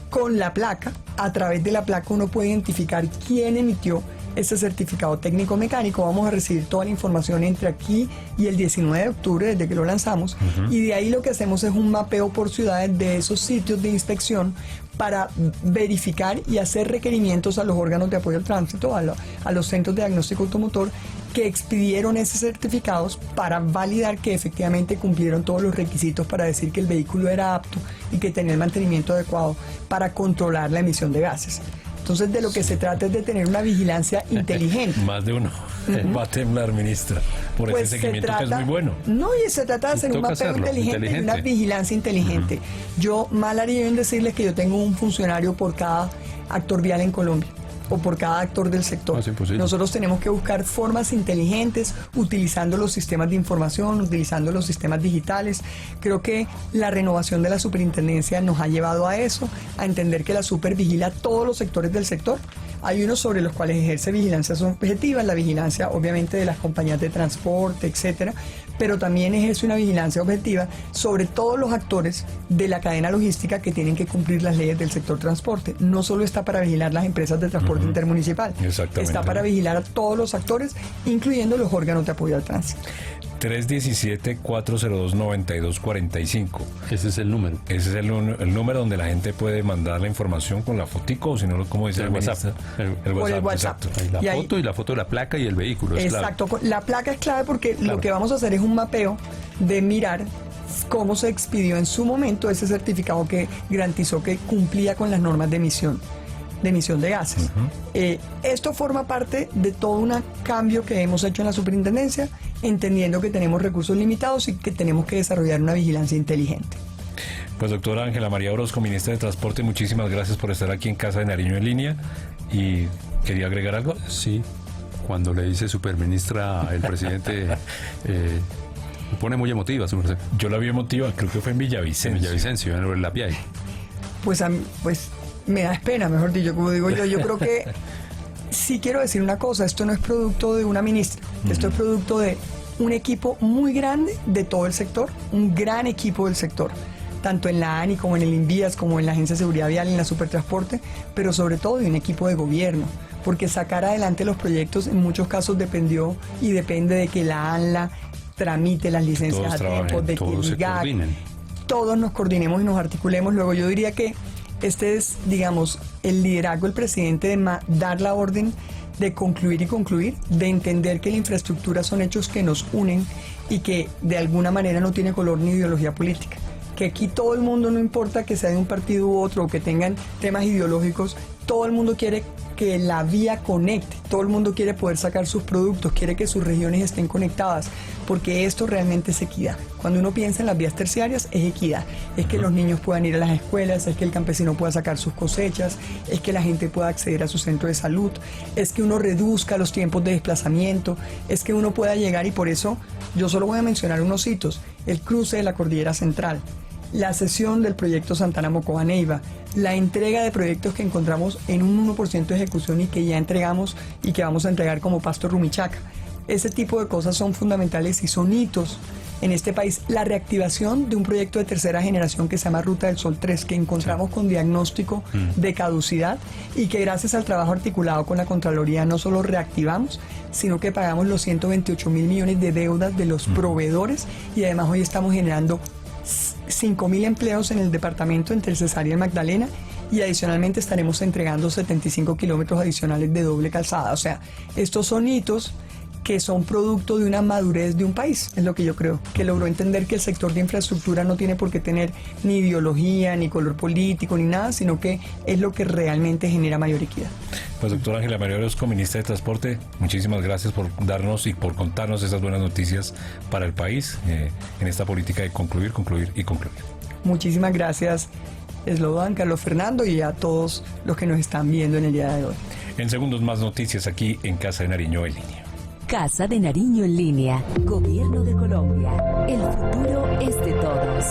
con la placa. A través de la placa uno puede identificar quién emitió ese certificado técnico mecánico. Vamos a recibir toda la información entre aquí y el 19 de octubre, desde que lo lanzamos, y de ahí lo que hacemos es un mapeo por ciudades de esos sitios de inspección para verificar y hacer requerimientos a los órganos de apoyo al tránsito, a los centros de diagnóstico automotor que expidieron esos certificados para validar que efectivamente cumplieron todos los requisitos para decir que el vehículo era apto y que tenía el mantenimiento adecuado para controlar la emisión de gases. Entonces, de lo que se trata es de tener una vigilancia inteligente. Más de uno va a temblar, ministra, por ese seguimiento que es muy bueno. No, y se trata de hacer un mapeo inteligente y una vigilancia inteligente. Yo mal haría en decirles que yo tengo un funcionario por cada actor vial en Colombia o por cada actor del sector. Nosotros tenemos que buscar formas inteligentes, utilizando los sistemas de información, utilizando los sistemas digitales. Creo que la renovación de la superintendencia nos ha llevado a eso, a entender que la super vigila todos los sectores del sector. Hay unos sobre los cuales ejerce vigilancia objetiva, la vigilancia obviamente de las compañías de transporte, etcétera, pero también ejerce una vigilancia objetiva sobre todos los actores de la cadena logística que tienen que cumplir las leyes del sector transporte. No solo está para vigilar las empresas de transporte transporte intermunicipal. Está para vigilar a todos los actores, incluyendo los órganos de apoyo al tránsito. 317-402-9245. Ese es el número. Ese es el número donde la gente puede mandar la información con la fotico, o si no, como dice el WhatsApp. El WhatsApp. La foto y la foto de la placa y el vehículo. Exacto. La placa es clave porque lo que vamos a hacer es un mapeo de mirar cómo se expidió en su momento ese certificado que garantizó que cumplía con las normas de emisión de gases. Esto forma parte de todo un cambio que hemos hecho en la superintendencia, entendiendo que tenemos recursos limitados y que tenemos que desarrollar una vigilancia inteligente. Pues doctora Ángela María Orozco, ministra de Transporte, muchísimas gracias por estar aquí en Casa de Nariño en línea. ¿Y quería agregar algo? Sí, cuando le dice superministra el presidente... me pone muy emotiva, su merced. Yo la vi emotiva, creo que fue en Villavicencio. En Villavicencio, en el Lapiay. Pues me da pena, mejor dicho, como digo yo creo que sí quiero decir una cosa, esto no es producto de una ministra, esto es producto de un equipo muy grande de todo el sector, un gran equipo del sector, tanto en la ANI como en el INVIAS, como en la Agencia de Seguridad Vial, en la Supertransporte, pero sobre todo de un equipo de gobierno, porque sacar adelante los proyectos en muchos casos dependió y depende de que la ANLA tramite las licencias a tiempo, de que el IGAC, todos nos coordinemos y nos articulemos. Luego yo diría que este es, digamos, el liderazgo del presidente de dar la orden de concluir y concluir, de entender que la infraestructura son hechos que nos unen y que de alguna manera no tiene color ni ideología política. Que aquí todo el mundo, no importa que sea de un partido u otro o que tengan temas ideológicos, todo el mundo quiere que la vía conecte, todo el mundo quiere poder sacar sus productos, quiere que sus regiones estén conectadas, porque esto realmente es equidad. Cuando uno piensa en las vías terciarias, es equidad. Es que los niños puedan ir a las escuelas, es que el campesino pueda sacar sus cosechas, es que la gente pueda acceder a su centro de salud, es que uno reduzca los tiempos de desplazamiento, es que uno pueda llegar, y por eso yo solo voy a mencionar unos hitos: el cruce de la Cordillera Central, la cesión del proyecto Santana-Mocoa-Neiva, la entrega de proyectos que encontramos en un 1% de ejecución y que ya entregamos y que vamos a entregar como Pasto-Rumichaca. Ese tipo de cosas son fundamentales y son hitos en este país. La reactivación de un proyecto de tercera generación que se llama Ruta del Sol 3, que encontramos con diagnóstico de caducidad y que gracias al trabajo articulado con la Contraloría no solo reactivamos, sino que pagamos los 128 mil millones de deudas de los proveedores, y además hoy estamos generando 5.000 empleos en el departamento entre el Cesar y el Magdalena, y adicionalmente estaremos entregando 75 kilómetros adicionales de doble calzada. O sea, estos son hitos que son producto de una madurez de un país, es lo que yo creo, que logró entender que el sector de infraestructura no tiene por qué tener ni ideología, ni color político, ni nada, sino que es lo que realmente genera mayor equidad. Pues doctora Ángela María Orozco, ministra de Transporte, muchísimas gracias por darnos y por contarnos esas buenas noticias para el país en esta política de concluir. Muchísimas gracias, Slobodan, Carlos Fernando, y a todos los que nos están viendo en el día de hoy. En segundos más noticias aquí en Casa de Nariño en línea. Casa de Nariño en línea. Gobierno de Colombia. El futuro es de todos.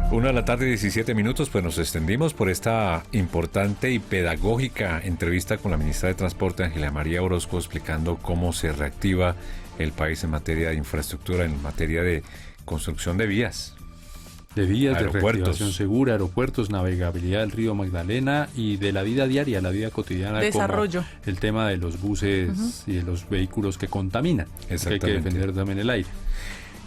1:17 p.m, pues nos extendimos por esta importante y pedagógica entrevista con la ministra de Transporte, Ángela María Orozco, explicando cómo se reactiva el país en materia de infraestructura, en materia de construcción de vías. De vías, de reactivación segura, aeropuertos, navegabilidad del río Magdalena y de la vida diaria, la vida cotidiana. Desarrollo. Como el tema de los buses y de los vehículos que contaminan. Exactamente. Hay que defender también el aire.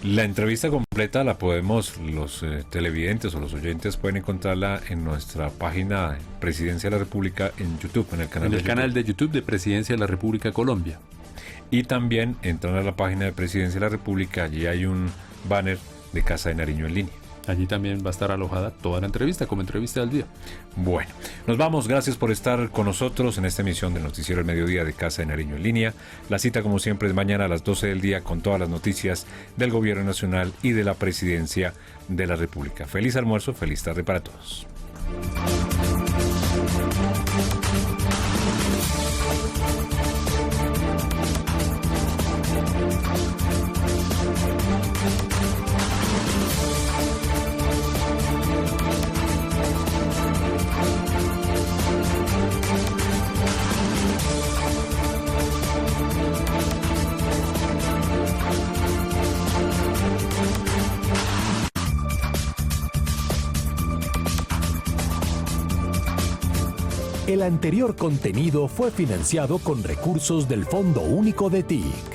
La entrevista completa la podemos, los televidentes o los oyentes pueden encontrarla en nuestra página Presidencia de la República en YouTube, en el canal de YouTube de Presidencia de la República Colombia. Y también entran a la página de Presidencia de la República, allí hay un banner de Casa de Nariño en línea. Allí también va a estar alojada toda la entrevista como entrevista del día. Bueno, nos vamos. Gracias por estar con nosotros en esta emisión del Noticiero del Mediodía de Casa de Nariño en línea. La cita, como siempre, es mañana a las 12 del día con todas las noticias del Gobierno Nacional y de la Presidencia de la República. Feliz almuerzo, feliz tarde para todos. El anterior contenido fue financiado con recursos del Fondo Único de TIC.